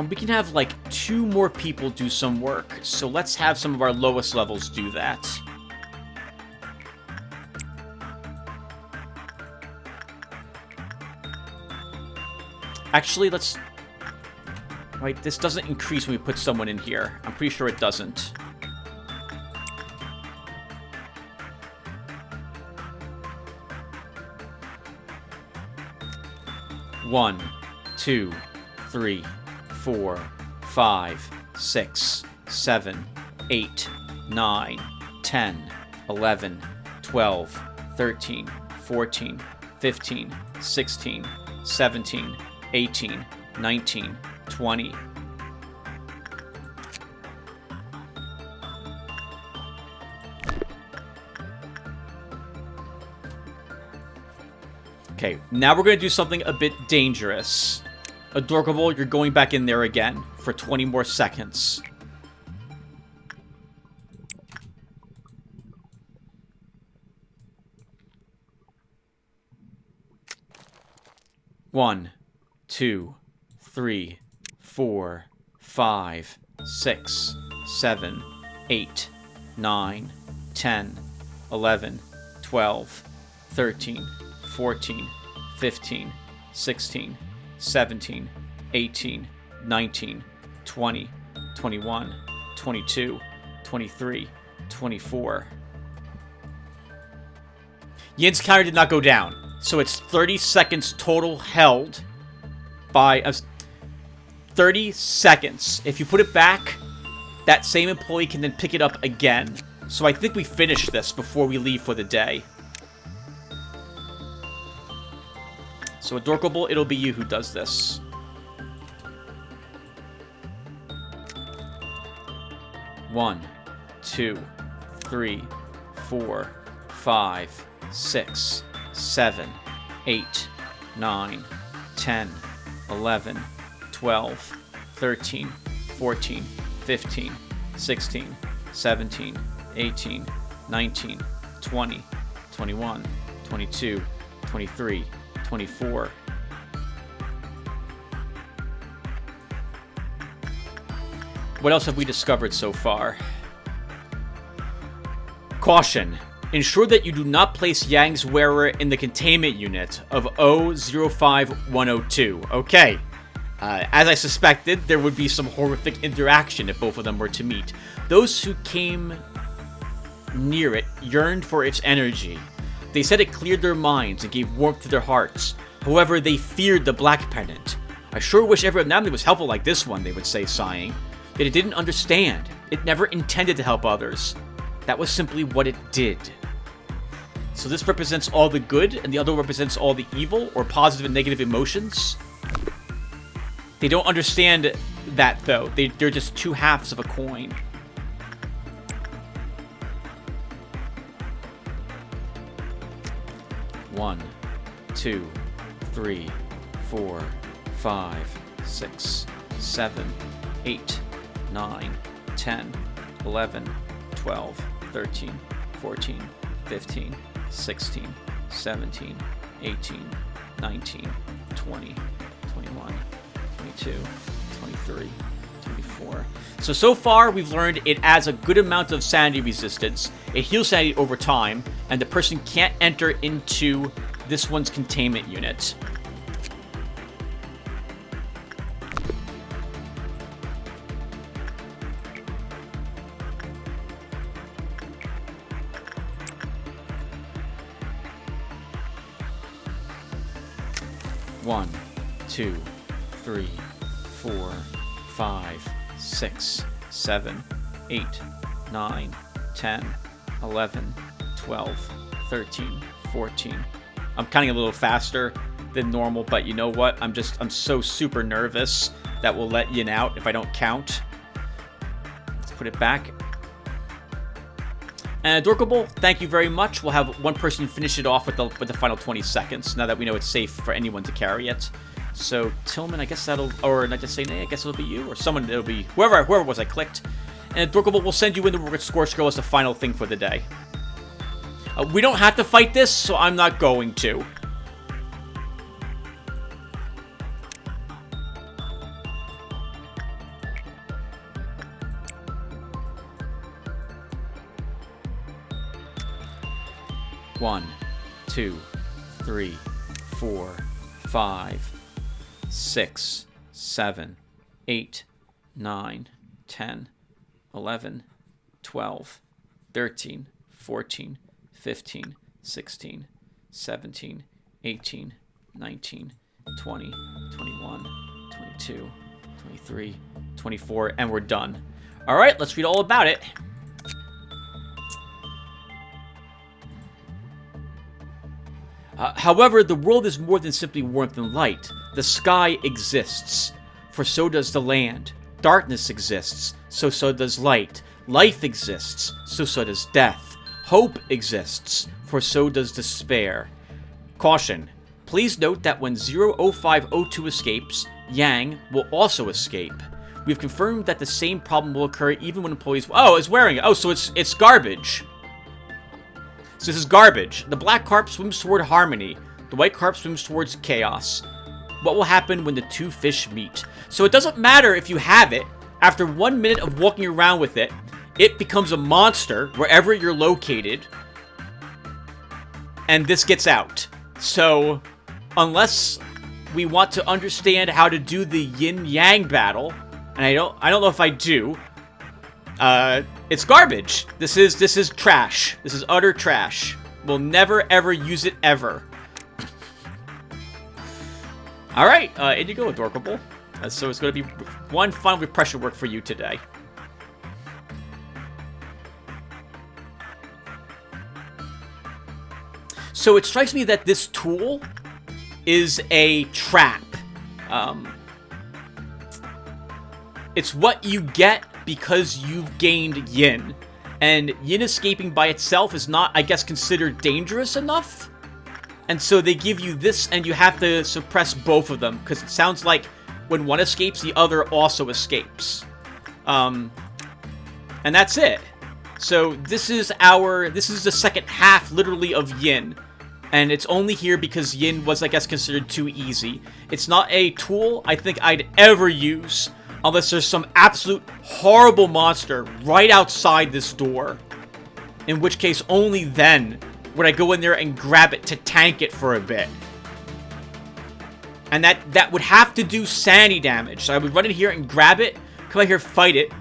Speaker 1: We can have, like, 2 more people do some work. So let's have some of our lowest levels do that. Actually, let's... Right, this doesn't increase when we put someone in here. I'm pretty sure it doesn't. One, 2, 3, 4, 5, 6, 7, 8, 9, 10, 11, 12, 13, 14, 15, 16, 17, 18, 19, 20. Okay, now we're going to do something a bit dangerous. Adorkable, you're going back in there again for 20 more seconds. One, 2, 3, 4, 5, 6, 7, 8, 9, 10, 11, 12, 13, 14, 15, 16, 17, 18, 19, 20, 21, 22, 23, 24. Yin's counter did not go down, so it's 30 seconds total held by 30 seconds. If you put it back, that same employee can then pick it up again. So I think we finish this before we leave for the day. So, Adorkable, it'll be you who does this. One, 2, 3, 4, 5, 6, 7, 8, 9, 10, 11, 12, 13, 14, 15, 16, 17, 18, 19, 20, 21, 22, 23, 24. What else have we discovered so far? Caution. Ensure that you do not place Yang's wearer in the containment unit of O05102. Okay. As I suspected, there would be some horrific interaction if both of them were to meet. Those who came near it yearned for its energy. They said it cleared their minds and gave warmth to their hearts. However, they feared the black pendant. I sure wish every anomaly was helpful like this one, they would say, sighing. Yet it didn't understand. It never intended to help others. That was simply what it did. So this represents all the good, and the other represents all the evil, or positive and negative emotions. They don't understand that, though. They're just two halves of a coin. One, 2, 3, 4, 5, 6, 7, 8, 9, 10, 11, 12, 13, 14, 15, 16, 17, 18, 19, 20, 21, 22, 23, 24. So far, we've learned it adds a good amount of sanity resistance. It heals sanity over time, and the person can't enter into this one's containment unit. One, 2, 3, 4, 5, 6, 7, 8, 9, 10, 11, 12, 13, 14. I'm counting a little faster than normal, but you know what? I'm so super nervous that we'll let Yin out if I don't count. Let's put it back. And Dorkable, thank you very much. We'll have one person finish it off with the final 20 seconds, now that we know it's safe for anyone to carry it. So, Tillman, I guess that'll... Or, not just say nay, I guess it'll be you. Or someone, it'll be... Whoever it was I clicked. And Dorkable will send you in the score scroll as the final thing for the day. We don't have to fight this, so I'm not going to. One, 2, 3, 4, 5, 6, 7, 8, 9, 10, 11, 12, 13, 14, 15, 16, 17, 18, 19, 20, 21, 22, 23, 24, and we're done. Alright, let's read all about it. However, the world is more than simply warmth and light. The sky exists, for so does the land. Darkness exists, so does light. Life exists, so does death. Hope exists, for so does despair. Caution. Please note that when 00502 escapes, Yang will also escape. We've confirmed that the same problem will occur even when employees... Oh, it's wearing it. Oh, so it's garbage. So this is garbage. The black carp swims toward harmony. The white carp swims towards chaos. What will happen when the two fish meet? So it doesn't matter if you have it. After 1 minute of walking around with it, it becomes a monster wherever you're located. And this gets out. So, unless we want to understand how to do the yin-yang battle, and I don't know if I do, it's garbage. This is trash. This is utter trash. We'll never ever use it ever. Alright, in you go, Adorkable. So it's going to be one final repression work for you today. So it strikes me that this tool is a trap. It's what you get because you've gained yin. And yin escaping by itself is not, I guess, considered dangerous enough. And so they give you this, and you have to suppress both of them, because it sounds like when one escapes, the other also escapes. And that's it. So this is the second half, literally, of yin. And it's only here because yin was, I guess, considered too easy. It's not a tool I think I'd ever use unless there's some absolute horrible monster right outside this door. In which case, only then would I go in there and grab it to tank it for a bit. And that would have to do sanity damage. So I would run in here and grab it, come out here, fight it,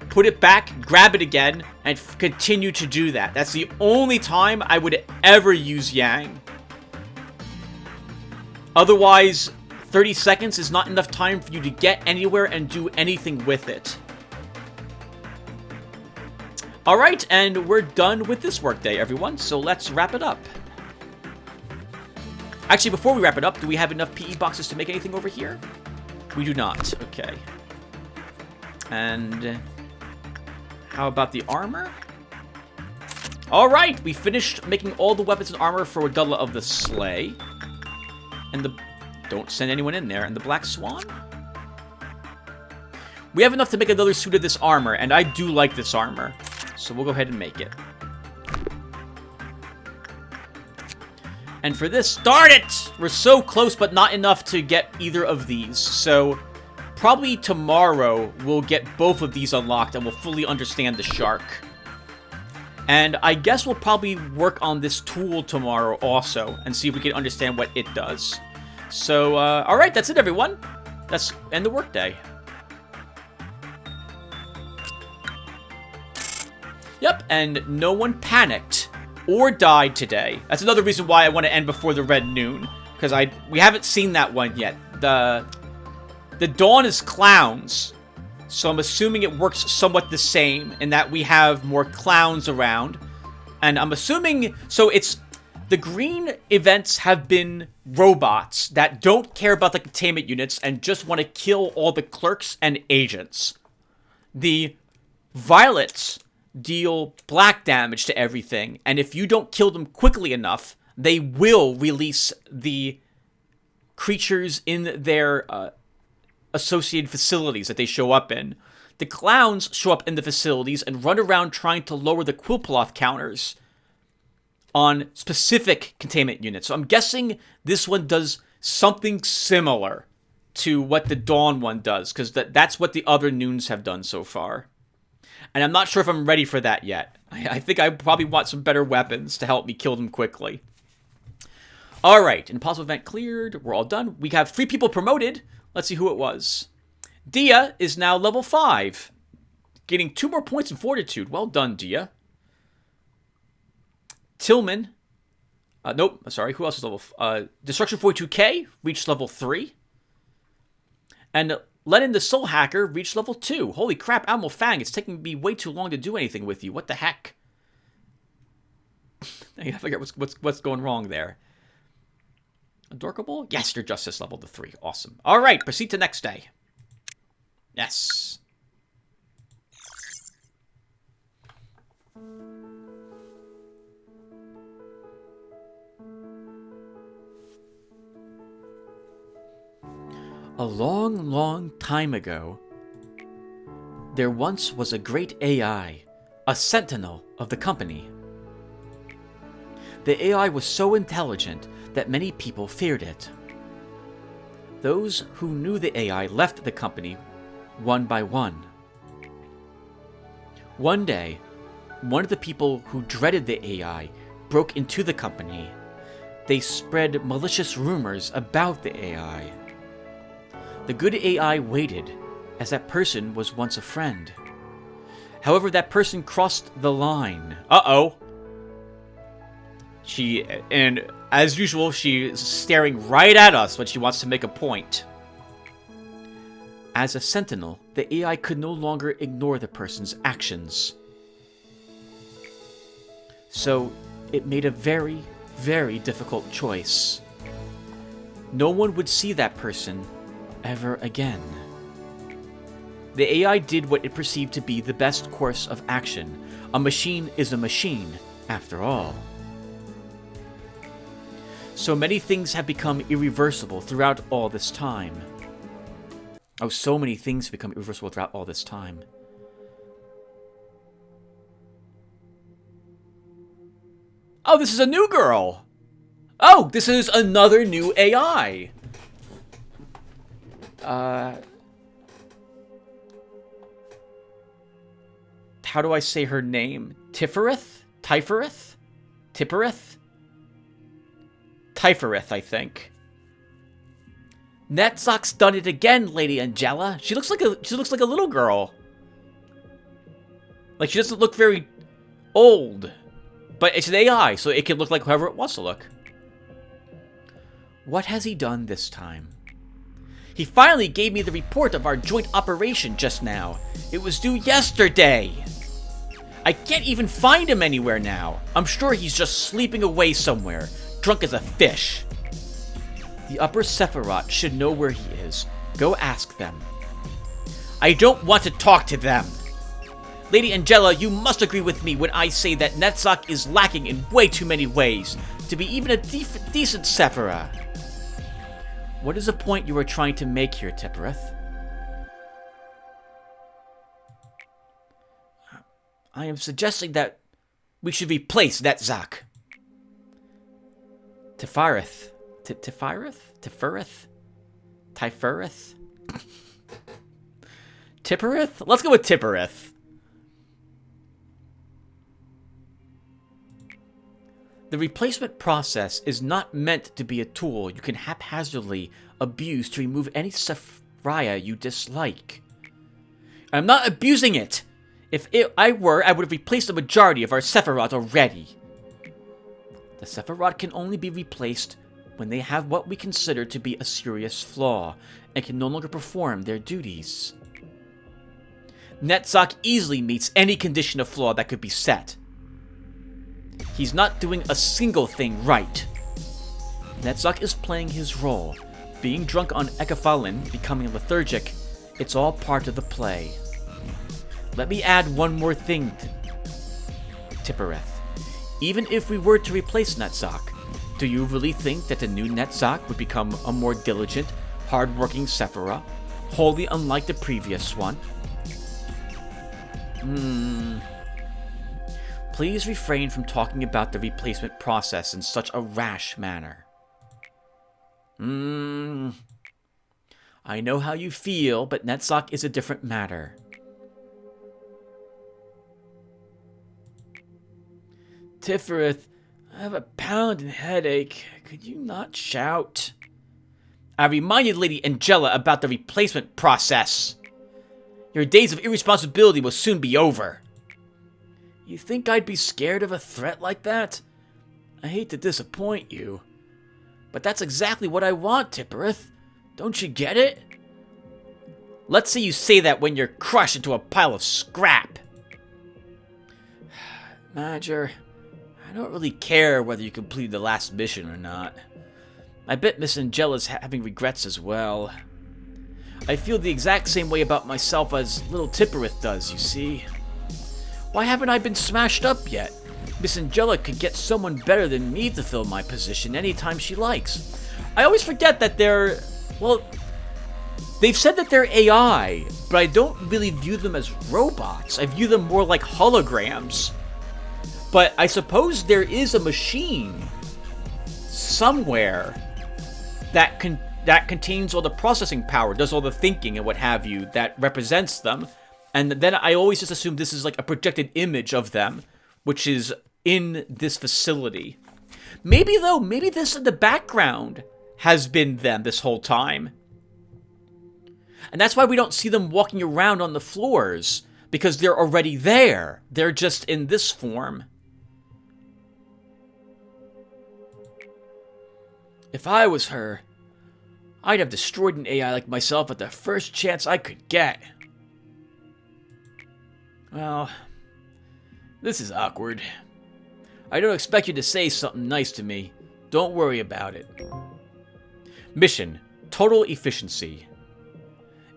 Speaker 1: put it back, grab it again, and continue to do that. That's the only time I would ever use Yang. Otherwise, 30 seconds is not enough time for you to get anywhere and do anything with it. Alright, and we're done with this workday, everyone, so let's wrap it up. Actually, before we wrap it up, do we have enough PE boxes to make anything over here? We do not. Okay. And how about the armor? Alright, we finished making all the weapons and armor for Regula of the Sleigh. And the... Don't send anyone in there. And the Black Swan? We have enough to make another suit of this armor, and I do like this armor. So we'll go ahead and make it. And for this, darn it! We're so close, but not enough to get either of these. So probably tomorrow we'll get both of these unlocked, and we'll fully understand the shark. And I guess we'll probably work on this tool tomorrow also, and see if we can understand what it does. So, alright, that's it, everyone. Let's end the workday. Yep, and no one panicked or died today. That's another reason why I want to end before the red noon, because we haven't seen that one yet. The dawn is clowns, so I'm assuming it works somewhat the same in that we have more clowns around. And I'm assuming, so it's, the green events have been robots that don't care about the containment units and just want to kill all the clerks and agents. The violets deal black damage to everything, and if you don't kill them quickly enough, they will release the creatures in their associated facilities that they show up in. The clowns show up in the facilities and run around trying to lower the quillcloth counters on specific containment units. So I'm guessing this one does something similar to what the Dawn one does, because that's what the other noons have done so far. And I'm not sure if I'm ready for that yet. I think I probably want some better weapons to help me kill them quickly. Alright, impossible event cleared. We're all done. We have 3 people promoted. Let's see who it was. Dia is now level 5. Getting 2 more points in fortitude. Well done, Dia. Tillman. Nope, sorry. Who else is level... Destruction 42K reached level 3. And Lennon the Soul Hacker reached level 2. Holy crap, Animal Fang, it's taking me way too long to do anything with you. What the heck? I gotta figure out what's going wrong there. Adorkable? Yes, your Justice level to 3. Awesome. Alright, proceed to next day. Yes. A long, long time ago, there once was a great AI, a sentinel of the company. The AI was so intelligent that many people feared it. Those who knew the AI left the company one by one. One day, one of the people who dreaded the AI broke into the company. They spread malicious rumors about the AI. The good AI waited, as that person was once a friend. However, that person crossed the line. Uh-oh. And as usual, she's staring right at us when she wants to make a point. As a sentinel, the AI could no longer ignore the person's actions. So, it made a very, very difficult choice. No one would see that person ever again. The AI did what it perceived to be the best course of action. A machine is a machine, after all. So many things have become irreversible throughout all this time. Oh, so many things have become irreversible throughout all this time. Oh, this is a new girl! Oh, this is another new AI! How do I say her name? Tifereth? Tyfereth? Tippereth? Tyfereth, I think. Netsock's done it again, Lady Angela. She looks like a little girl. Like, she doesn't look very old. But it's an AI, so it can look like whoever it wants to look. What has he done this time? He finally gave me the report of our joint operation just now. It was due yesterday. I can't even find him anywhere now. I'm sure he's just sleeping away somewhere, drunk as a fish. The Upper Sephiroth should know where he is. Go ask them. I don't want to talk to them. Lady Angela, you must agree with me when I say that Netzach is lacking in way too many ways to be even a decent Sephira. What is the point you are trying to make here, Tippereth? I am suggesting that we should replace Netzach. Tifareth. Tifareth? Tifereth? Tifereth? Tippereth? Let's go with Tippereth. The replacement process is not meant to be a tool you can haphazardly abuse to remove any Sephria you dislike. I'm not abusing it! If I were, I would have replaced the majority of our Sephiroth already. The Sephiroth can only be replaced when they have what we consider to be a serious flaw and can no longer perform their duties. Netzach easily meets any condition of flaw that could be set. He's not doing a single thing right. Netzach is playing his role. Being drunk on Ecophalin, becoming lethargic, it's all part of the play. Let me add one more thing to Tippereth. Even if we were to replace Netzach, do you really think that the new Netzach would become a more diligent, hard-working Sephira, wholly unlike the previous one? Please refrain from talking about the replacement process in such a rash manner. I know how you feel, but Netzach is a different matter. Tiphereth, I have a pounding headache. Could you not shout? I reminded Lady Angela about the replacement process. Your days of irresponsibility will soon be over. You think I'd be scared of a threat like that? I hate to disappoint you. But that's exactly what I want, Tippereth. Don't you get it? Let's see you say that when you're crushed into a pile of scrap. Manager, I don't really care whether you completed the last mission or not. I bet Miss Angela's having regrets as well. I feel the exact same way about myself as little Tippereth does, you see. Why haven't I been smashed up yet? Miss Angela could get someone better than me to fill my position anytime she likes. I always forget that they're... well, they've said that they're AI, but I don't really view them as robots. I view them more like holograms. But I suppose there is a machine somewhere that contains all the processing power, does all the thinking and what have you, that represents them. And then I always just assume this is like a projected image of them, which is in this facility. Maybe, though, maybe this in the background has been them this whole time. And that's why we don't see them walking around on the floors, because they're already there. They're just in this form. If I was her, I'd have destroyed an AI like myself at the first chance I could get. Well, this is awkward. I don't expect you to say something nice to me. Don't worry about it. Mission: total efficiency.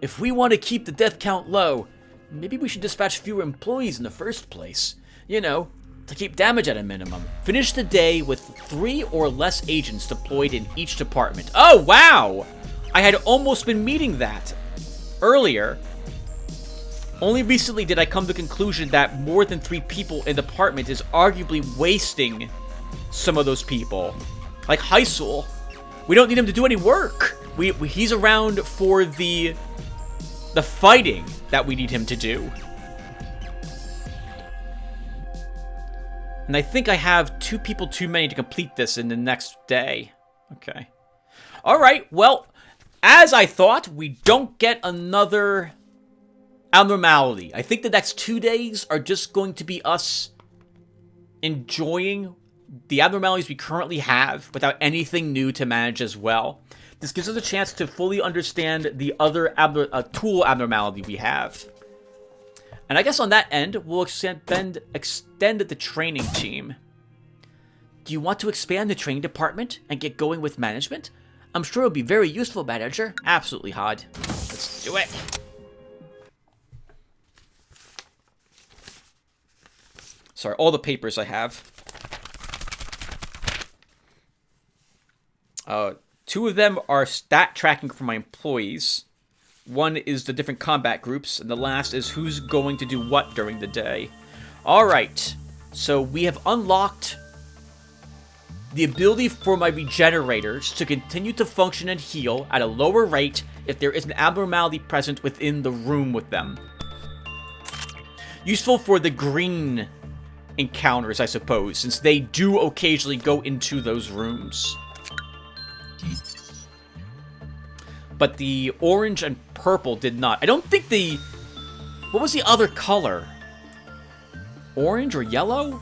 Speaker 1: If we want to keep the death count low, maybe we should dispatch fewer employees in the first place. You know, to keep damage at a minimum. Finish the day with 3 or less agents deployed in each department. Oh, wow! I had almost been meeting that earlier. Only recently did I come to the conclusion that more than 3 people in the department is arguably wasting some of those people. Like Heisel. We don't need him to do any work. He's around for the fighting that we need him to do. And I think I have 2 people too many to complete this in the next day. Okay. Alright, well, as I thought, we don't get another abnormality. I think the next 2 days are just going to be us enjoying the abnormalities we currently have without anything new to manage as well. This gives us a chance to fully understand the other tool abnormality we have. And I guess on that end, we'll extend the training team. Do you want to expand the training department and get going with management? I'm sure it'll be very useful, manager. Absolutely, Hod. Let's do it. Sorry, all the papers I have. 2 of them are stat tracking for my employees. 1 is the different combat groups, and the last is who's going to do what during the day. Alright, so we have unlocked the ability for my regenerators to continue to function and heal at a lower rate if there is an abnormality present within the room with them. Useful for the green encounters, I suppose, since they do occasionally go into those rooms. But the orange and purple did not. I don't think the... What was the other color? Orange or yellow?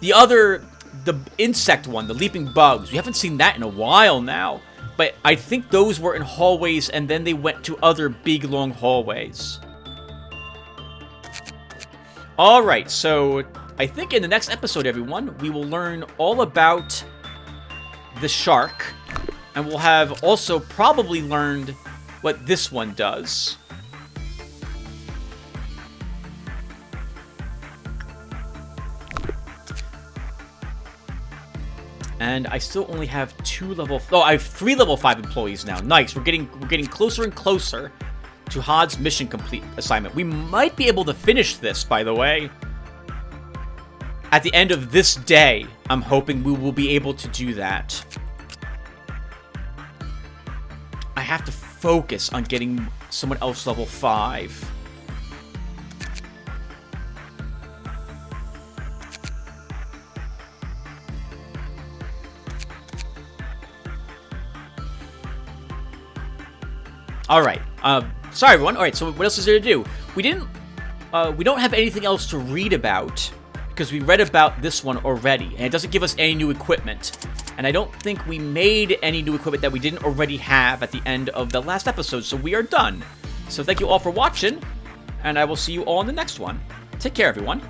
Speaker 1: The insect one, the leaping bugs. We haven't seen that in a while now. But I think those were in hallways, and then they went to other big, long hallways. Alright, so I think in the next episode, everyone, we will learn all about the shark. And we'll have also probably learned what this one does. And I still only have 2 level... Oh, I have 3 level 5 employees now. Nice. We're getting closer and closer to Hod's mission complete assignment. We might be able to finish this, by the way. At the end of this day, I'm hoping we will be able to do that. I have to focus on getting someone else level 5. Alright, sorry everyone. Alright, so what else is there to do? We don't have anything else to read about, because we read about this one already, and it doesn't give us any new equipment. And I don't think we made any new equipment that we didn't already have at the end of the last episode, so we are done. So thank you all for watching, and I will see you all in the next one. Take care, everyone.